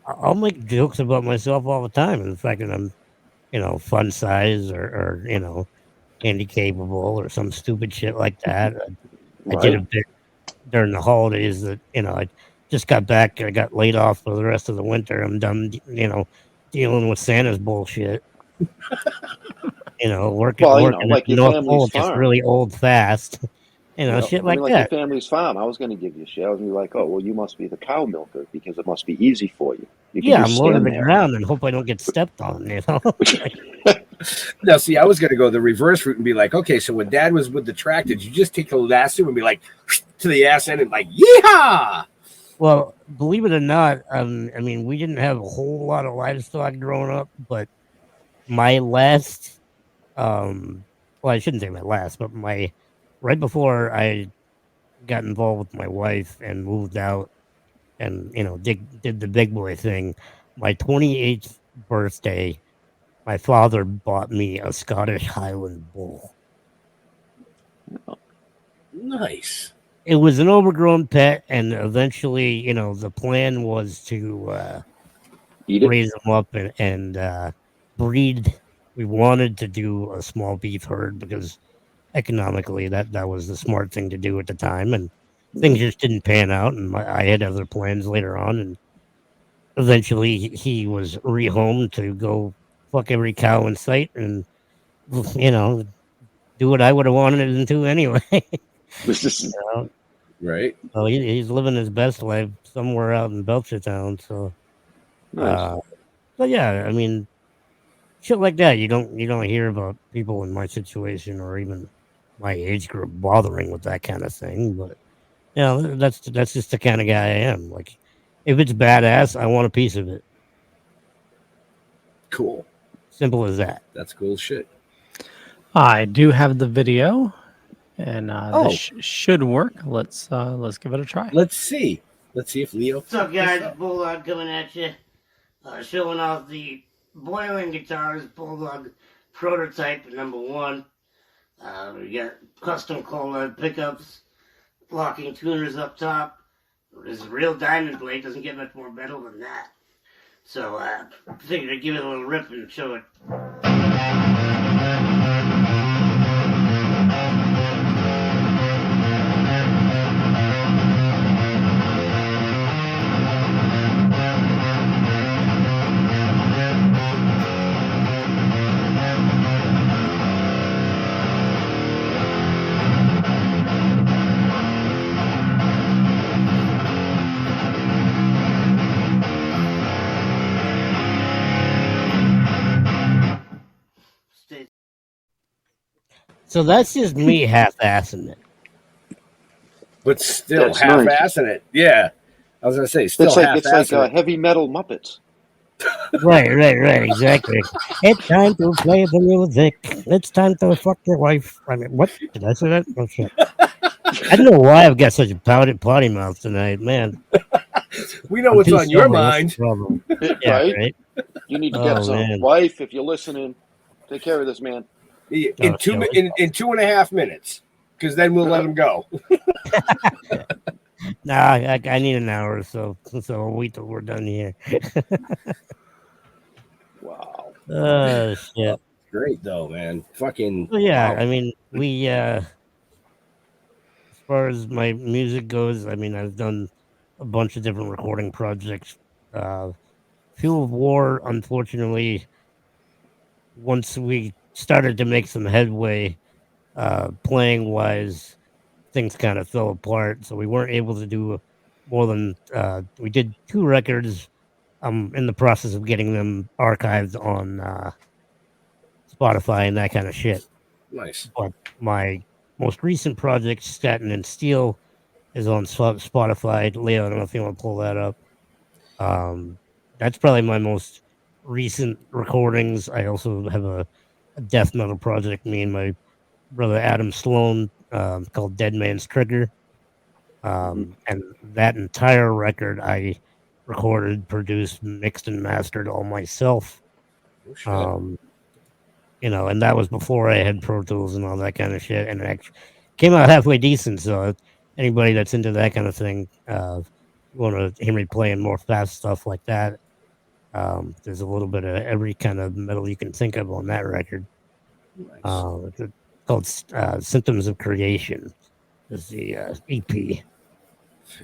I'll make jokes about myself all the time, and the fact that I'm, fun size or handicapable or some stupid shit like that. I did a bit during the holidays that I just got back. I got laid off for the rest of the winter. I'm done, dealing with Santa's bullshit. Working like at your North family's Pole, just farm. really old fast. Shit like that. Your family's farm. I was going to give you shit. I was going to be like, oh, well, you must be the cow milker because it must be easy for you. I'm low to the ground and hope I don't get stepped on, Now, see, I was going to go the reverse route and be like, okay, so when Dad was with the tractor, did you just take the lasso and be like to the ass end and like, yeehaw? Well, believe it or not, I mean, we didn't have a whole lot of livestock growing up, but my last, well, I shouldn't say my last, but right before I got involved with my wife and moved out and, did the big boy thing, my 28th birthday, my father bought me a Scottish Highland bull. Nice. It was an overgrown pet, and eventually, the plan was to raise them up and breed. We wanted to do a small beef herd because economically that was the smart thing to do at the time, and things just didn't pan out, and I had other plans later on, and eventually he was rehomed to go fuck every cow in sight and, do what I would have wanted him to anyway. Right. So he's living his best life somewhere out in Belchertown. So, nice. But yeah, I mean, shit like that you don't hear about people in my situation or even my age group bothering with that kind of thing. But that's just the kind of guy I am. Like, if it's badass, I want a piece of it. Cool. Simple as that. That's cool shit. I do have the video, and this should work. Let's give it a try. Let's see if Leo. What's up, guys? Bulldog coming at you, showing off the boiling guitars. Bulldog prototype number 1. We got custom cola pickups, locking tuners up top. This is a real diamond blade. Doesn't get much more metal than that. So I figured I'd give it a little rip and show it. So that's just me half-assing it. But still half-assing it. Yeah. I was going to say, still half-assing it. It's like heavy metal Muppets. Right, exactly. It's time to play the music. It's time to fuck your wife. I mean, what? Did I say that? Oh, shit. I don't know why I've got such a potty mouth tonight, man. We know what's on your mind. Yeah, right? You need to get some. Wife, if you're listening, take care of this man. In 2.5 minutes, because then we'll let him go. Nah, I need an hour or so I'll wait till we're done here. Wow. Oh, shit. Great, though, man. Fucking. Well, yeah, wow. I mean, we, as far as my music goes, I mean, I've done a bunch of different recording projects. Fuel of War, unfortunately, once we started to make some headway, playing wise, things kind of fell apart. So we weren't able to do more than we did 2 records. I'm in the process of getting them archived on Spotify and that kind of shit. Nice. But my most recent project, Satin Steel, is on Spotify. Leo, I don't know if you want to pull that up. That's probably my most recent recordings. I also have a death metal project, me and my brother Adam Sloan, called Dead Man's Trigger. And that entire record I recorded, produced, mixed, and mastered all myself. You know, and that was before I had Pro Tools and all that kind of shit. And it actually came out halfway decent. So anybody that's into that kind of thing, want to hear me playing more fast stuff like that, there's a little bit of every kind of metal you can think of on that record. Nice. It's called Symptoms of Creation is the EP.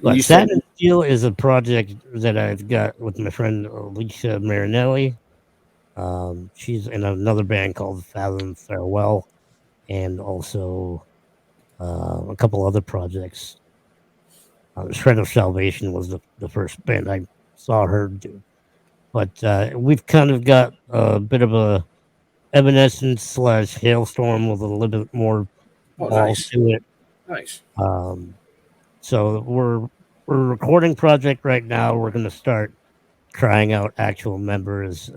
But Satin Steel is a project that I've got with my friend Alicia Marinelli. She's in another band called Fathom Farewell, and also a couple other projects. Shred of Salvation was the first band I saw her do. But we've kind of got a bit of a Evanescence / Hailstorm with a little bit more balls to it. Nice. So we're a recording project right now. We're going to start trying out actual members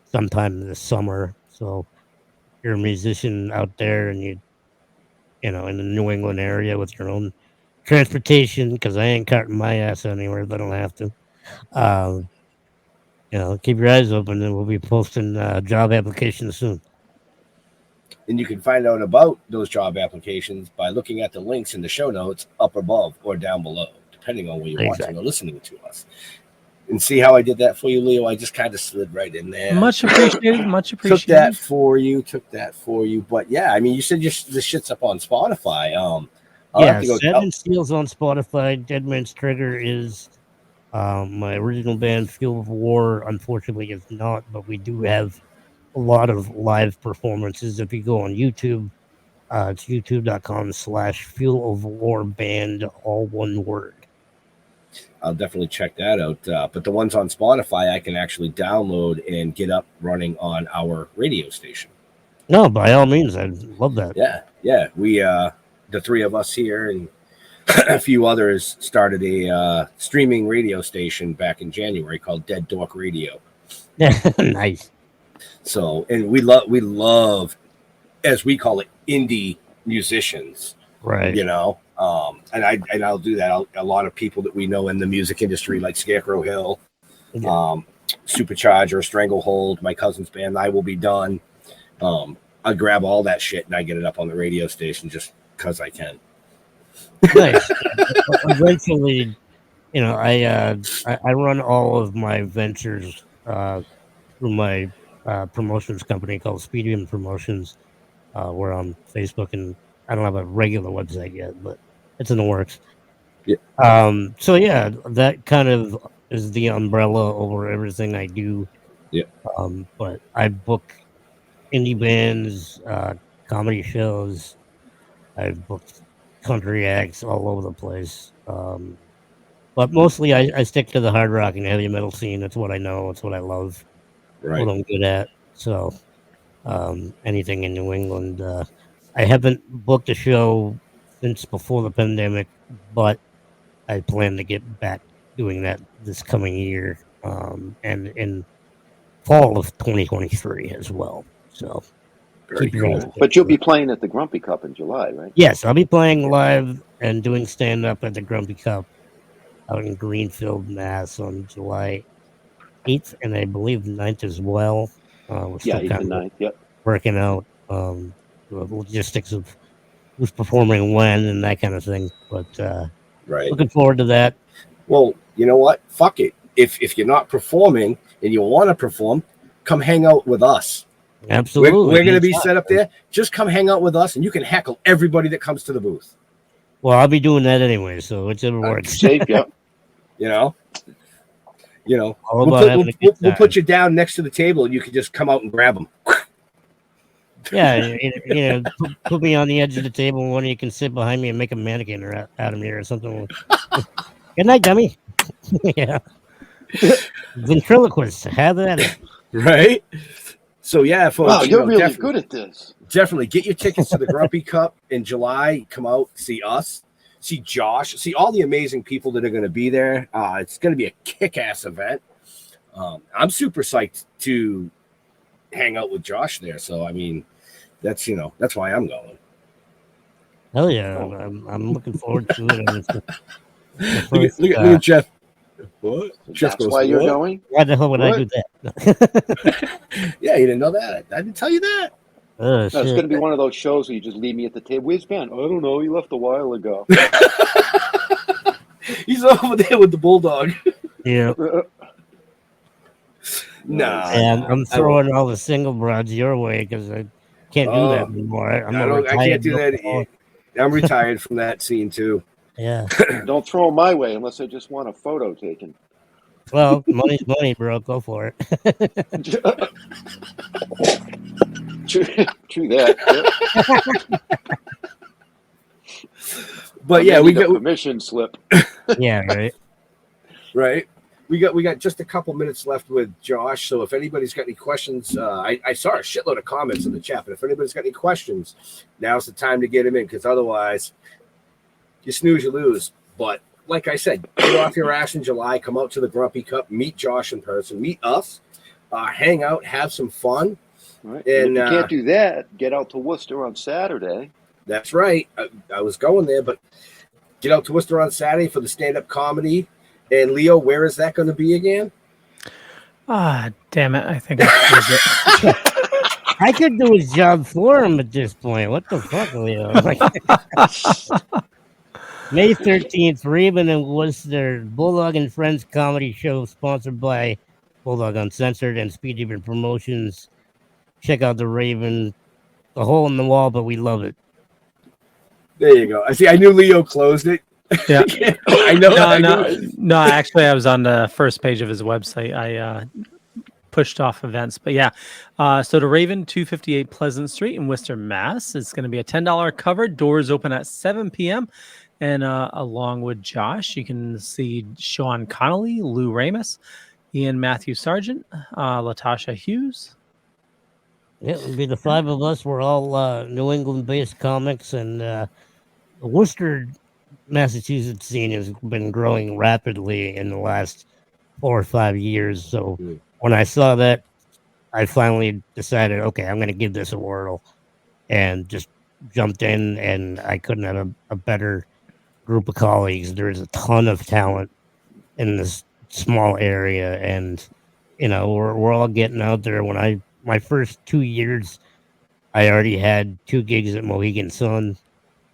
sometime this summer. So if you're a musician out there and you know, in the New England area with your own transportation, because I ain't carting my ass anywhere if I don't have to. You know, keep your eyes open, and we'll be posting job applications soon. And you can find out about those job applications by looking at the links in the show notes up above or down below, depending on where you're watching or listening to us. And see how I did that for you, Leo? I just kind of slid right in there. Much appreciated. Much appreciated. Took that for you. But yeah, I mean, you said the shit's up on Spotify. Satin Steel's on Spotify. Dead Man's Trigger is my original band. Fuel of War, unfortunately, is not, but we do have a lot of live performances. If you go on YouTube, it's youtube.com/Fuel of War Band, all one word. I'll definitely check that out. But the ones on Spotify, I can actually download and get up running on our radio station. No, by all means, I love that. Yeah. We, the 3 of us here and a few others, started a streaming radio station back in January called Dead Dork Radio. Nice. So, and we love, as we call it, indie musicians. Right. You know, and I'll do that. A lot of people that we know in the music industry, like Scarecrow Hill, Supercharger, Stranglehold, my cousin's band, I Will Be Done. I grab all that shit and I get it up on the radio station just because I can. Nice. Eventually, you know, I run all of my ventures through my promotions company called Speedium Promotions. We're on Facebook, and I don't have a regular website yet, but it's in the works. Yeah. So yeah, that kind of is the umbrella over everything I do. Yeah. But I book indie bands, comedy shows. I've booked country acts all over the place. But mostly I stick to the hard rock and heavy metal scene. That's what I know. It's what I love. Right. What I'm good at. So anything in New England. I haven't booked a show since before the pandemic, but I plan to get back doing that this coming year, and in fall of 2023 as well. So, very cool. But you'll be playing at the Grumpy Cup in July, right? Yes, I'll be playing live and doing stand-up at the Grumpy Cup out in Greenfield, Mass on July 8th, and I believe 9th as well. We're still 8th and 9th, yep. Working out the logistics of who's performing when and that kind of thing. But right. Looking forward to that. Well, you know what? Fuck it. If you're not performing and you want to perform, come hang out with us. Absolutely. We're going to be set up there. Just come hang out with us, and you can heckle everybody that comes to the booth. Well, I'll be doing that anyway, so whichever works. Safe, yeah. You know, All we'll about having a good we'll time. put you down next to the table, and you can just come out and grab them. Yeah, put me on the edge of the table, and one of you can sit behind me and make a mannequin out of me or something. Good night, dummy. Yeah. Ventriloquist, have at it. Right? So yeah, folks. Wow, you're really definitely, good at this. Definitely get your tickets to the Grumpy Cup in July. Come out, see us, see Josh, see all the amazing people that are going to be there. It's going to be a kick-ass event. I'm super psyched to hang out with Josh there. So I mean, that's why I'm going. Hell yeah, I'm looking forward to it. Look at Jeff. What? Jeff That's why you're going? Why the hell would I do that? Yeah, you didn't know that. I didn't tell you that. Oh, No, it's going to be one of those shows where you just leave me at the table. Where's Ben? I don't know. He left a while ago. He's over there with the Bulldog. Yeah. Nah. And I'm throwing all the single broads your way because I can't do that anymore. I can't do that. I'm retired from that scene too. Yeah. Don't throw them my way unless I just want a photo taken. Well, money's money, bro. Go for it. True that. Yeah. But yeah, we got permission slip. Yeah, right. We got just a couple minutes left with Josh. So if anybody's got any questions, I saw a shitload of comments in the chat. But if anybody's got any questions, now's the time to get them in, because otherwise, you snooze, you lose. But like I said, get off your ass in July. Come out to the Grumpy Cup. Meet Josh in person. Meet us. Hang out. Have some fun. Right. And if you can't do that, get out to Worcester on Saturday. That's right. I was going there, but get out to Worcester on Saturday for the stand-up comedy. And Leo, where is that going to be again? Damn it. I think I it. I could do his job for him at this point. What the fuck, Leo? May 13th, Raven and Worcester, Bulldog and Friends comedy show sponsored by Bulldog Uncensored and Speed Demon Promotions. Check out the Raven, a hole in the wall, but we love it. There you go. I knew Leo closed it. Yeah. I know. No, actually, I was on the first page of his website. I pushed off events, but yeah. So the Raven, 258 Pleasant Street in Worcester, Mass. It's going to be a $10 cover. Doors open at 7 p.m. And along with Josh, you can see Sean Connolly, Lou Ramus, Ian Matthew Sargent, Latasha Hughes. Yeah, it'll be the five of us. We're all New England-based comics, and the Worcester, Massachusetts scene has been growing rapidly in the last 4 or 5 years. So when I saw that, I finally decided, okay, I'm going to give this a whirl, and just jumped in, and I couldn't have a better group of colleagues. There's a ton of talent in this small area, and we're all getting out there. My first 2 years, I already had 2 gigs at Mohegan Sun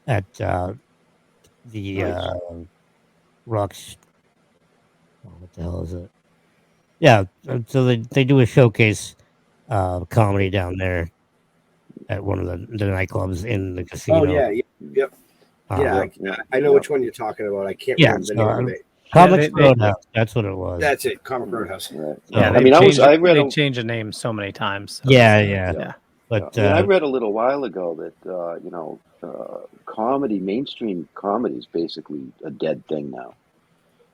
at Rocks. What the hell is it? Yeah, so they do a showcase comedy down there at one of the nightclubs in the casino. Oh yeah, yep. I know which one you're talking about. I can't remember the name of it. Comics Roadhouse. That's what it was. That's it. Comic Roadhouse. Right. Yeah, they changed the name so many times. So. Yeah. But I read a little while ago that comedy, mainstream comedy, is basically a dead thing now,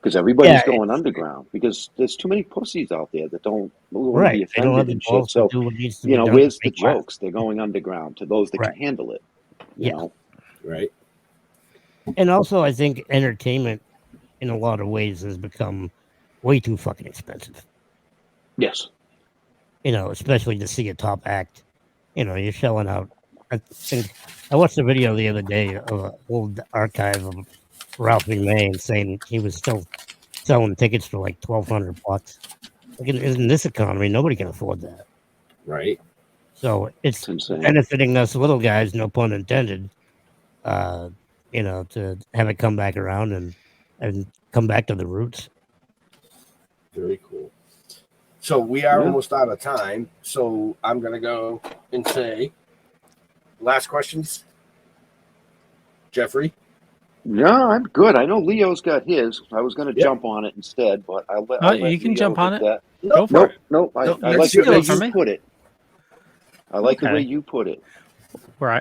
because everybody's going underground because there's too many pussies out there that don't want to be offended and shit. So where's the jokes? They're going underground to those that can handle it. You know, right? And also, I think entertainment, in a lot of ways, has become way too fucking expensive. Yes. Especially to see a top act. You're shelling out. I think I watched a video the other day of an old archive of Ralphie May saying he was still selling tickets for like $1,200. Like in this economy, nobody can afford that. Right. So it's benefiting us little guys, no pun intended, to have it come back around and come back to the roots. Very cool. So we are almost out of time. So I'm going to go and say, last questions, Jeffrey? No, I'm good. I know Leo's got his. I was going to jump on it instead, but I'll let You can Leo jump on it. that. Go for it. Nope. I Nope, like the way for me. you put it. I like the way you put it. Where I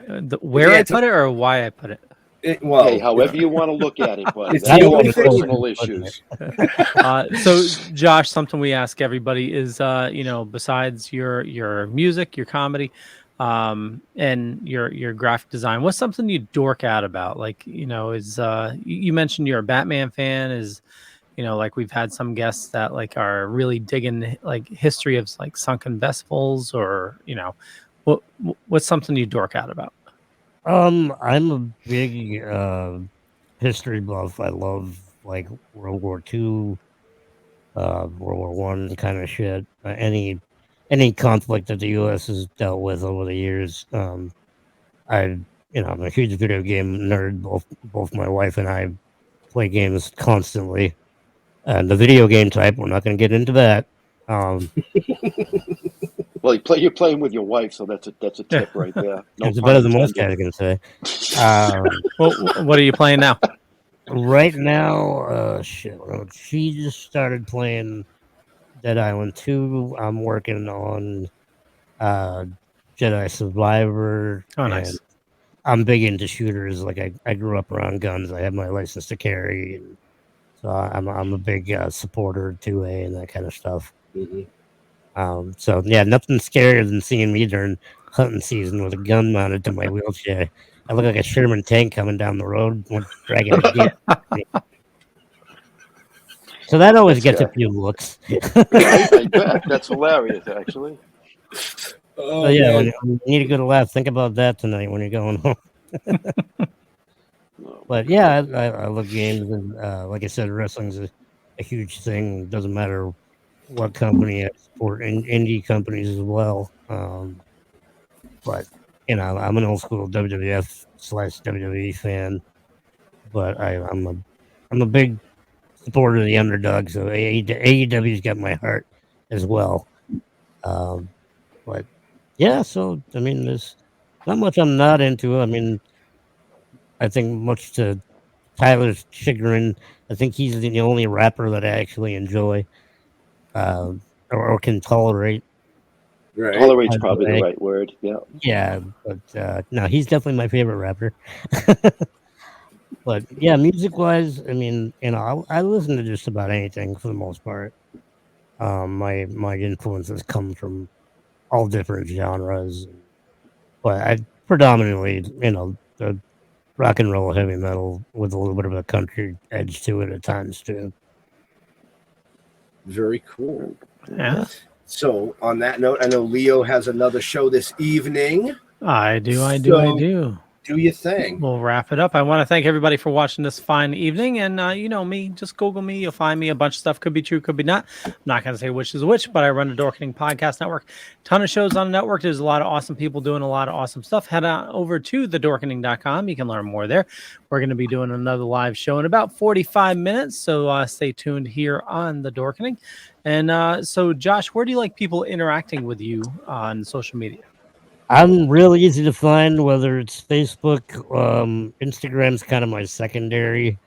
put it or why I put it. Hey, however you want to look at it, but It's that's the all only thing- personal issues. So, Josh, something we ask everybody is, besides your music, your comedy, and your graphic design, what's something you dork out about? Like, is you mentioned you're a Batman fan. Is like we've had some guests that like are really digging like history of like sunken vessels, or what's something you dork out about? I'm a big history buff. I love like World War II, World War One kind of shit. Any conflict that the U.S. has dealt with over the years. I'm a huge video game nerd. Both my wife and I play games constantly. And the video game type, we're not going to get into that. Well, you're playing with your wife, so that's a tip right there. No it's pun better than most intended. guys can say. Well, what are you playing now? Right now, she just started playing Dead Island 2. I'm working on Jedi Survivor. Oh, nice. And I'm big into shooters. Like I grew up around guns. I have my license to carry, and so I'm a big supporter of 2A and that kind of stuff. Mm-hmm. So yeah, nothing scarier than seeing me during hunting season with a gun mounted to my wheelchair. I look like a Sherman tank coming down the road, dragging a deer. So that always gets a few looks. I bet. That's hilarious, actually. So yeah, when you need a good laugh, think about that tonight when you're going home. But yeah, I love games, and like I said, wrestling's a huge thing. It doesn't matter what company I support, indie companies as well. But I'm an old school WWF/WWE fan, but I'm a big supporter of the underdog. So AEW's got my heart as well. But yeah, so I mean, there's not much I'm not into. I mean, I think much to Tyler's chagrin, I think he's the only rapper that I actually enjoy or can tolerate. Right. Tolerate's probably the right word. Yeah. Yeah, but no, he's definitely my favorite rapper. But yeah, music-wise, I mean, I listen to just about anything for the most part. My influences come from all different genres, but I predominantly, the rock and roll, heavy metal with a little bit of a country edge to it at times too. Very cool. Yeah. So on that note, I know Leo has another show this evening. I do. Do your thing. We'll wrap it up. I want to thank everybody for watching this fine evening. And me, just Google me. You'll find me. A bunch of stuff could be true, could be not. I'm not going to say which is which, but I run the Dorkening Podcast Network. Ton of shows on the network. There's a lot of awesome people doing a lot of awesome stuff. Head on over to thedorkening.com. You can learn more there. We're going to be doing another live show in about 45 minutes. So stay tuned here on the Dorkening. And so, Josh, where do you like people interacting with you on social media? I'm real easy to find, whether it's Facebook, Instagram's kind of my secondary.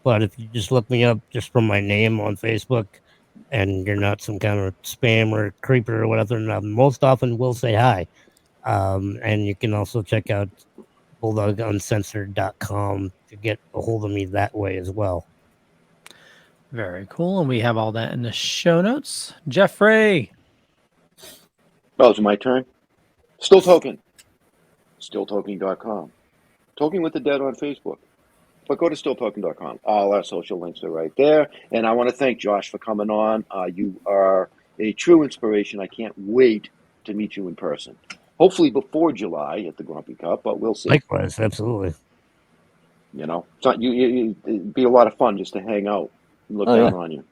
But if you just look me up just from my name on Facebook, and you're not some kind of spam or creeper or whatever, and I most often will say hi. And you can also check out BulldogUncensored.com to get a hold of me that way as well. Very cool. And we have all that in the show notes. Jeffrey. Oh, it's my turn. Still Toking. StillToking.com. Toking with the Dead on Facebook. But go to StillToking.com. All our social links are right there. And I want to thank Josh for coming on. You are a true inspiration. I can't wait to meet you in person. Hopefully before July at the Grumpy Cup, but we'll see. Likewise, absolutely. It's not, it'd be a lot of fun just to hang out and look down on you.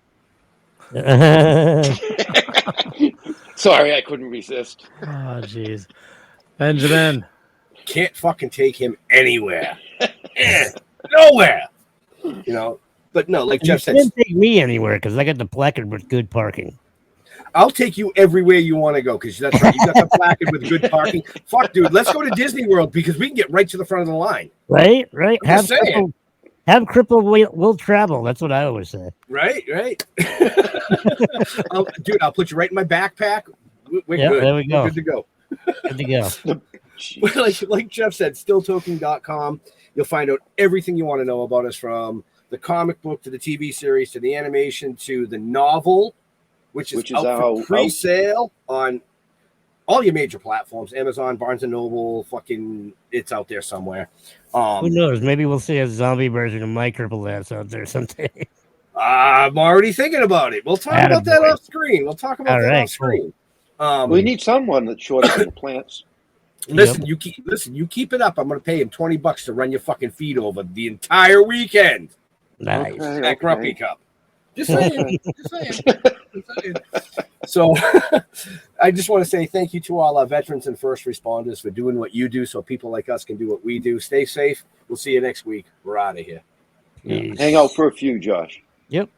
Sorry, I couldn't resist. Oh, jeez. Benjamin. Can't fucking take him anywhere. Nowhere. But no, like Jeff said. You can't take me anywhere because I got the placard with good parking. I'll take you everywhere you want to go because that's right. You got the placard with good parking. Fuck, dude. Let's go to Disney World because we can get right to the front of the line. Right. Have crippled will travel. That's what I always say. Right. Dude, I'll put you right in my backpack. We're good. There we go. We're good to go. Good to go. like Jeff said, stilltoking.com. You'll find out everything you want to know about us, from the comic book to the TV series to the animation to the novel, which is out for pre-sale on all your major platforms, Amazon, Barnes & Noble, it's out there somewhere. Who knows? Maybe we'll see a zombie version of my crippled ass out there someday. I'm already thinking about it. We'll talk about that off screen. Off screen. We need someone that's shorter than the plants. Listen, you keep it up. I'm going to pay him $20 to run your fucking feet over the entire weekend. Nice. That Grumpy Cup. Just saying. So I just want to say thank you to all our veterans and first responders for doing what you do so people like us can do what we do. Stay safe. We'll see you next week. We're out of here. Hang out for a few, Josh. Yep.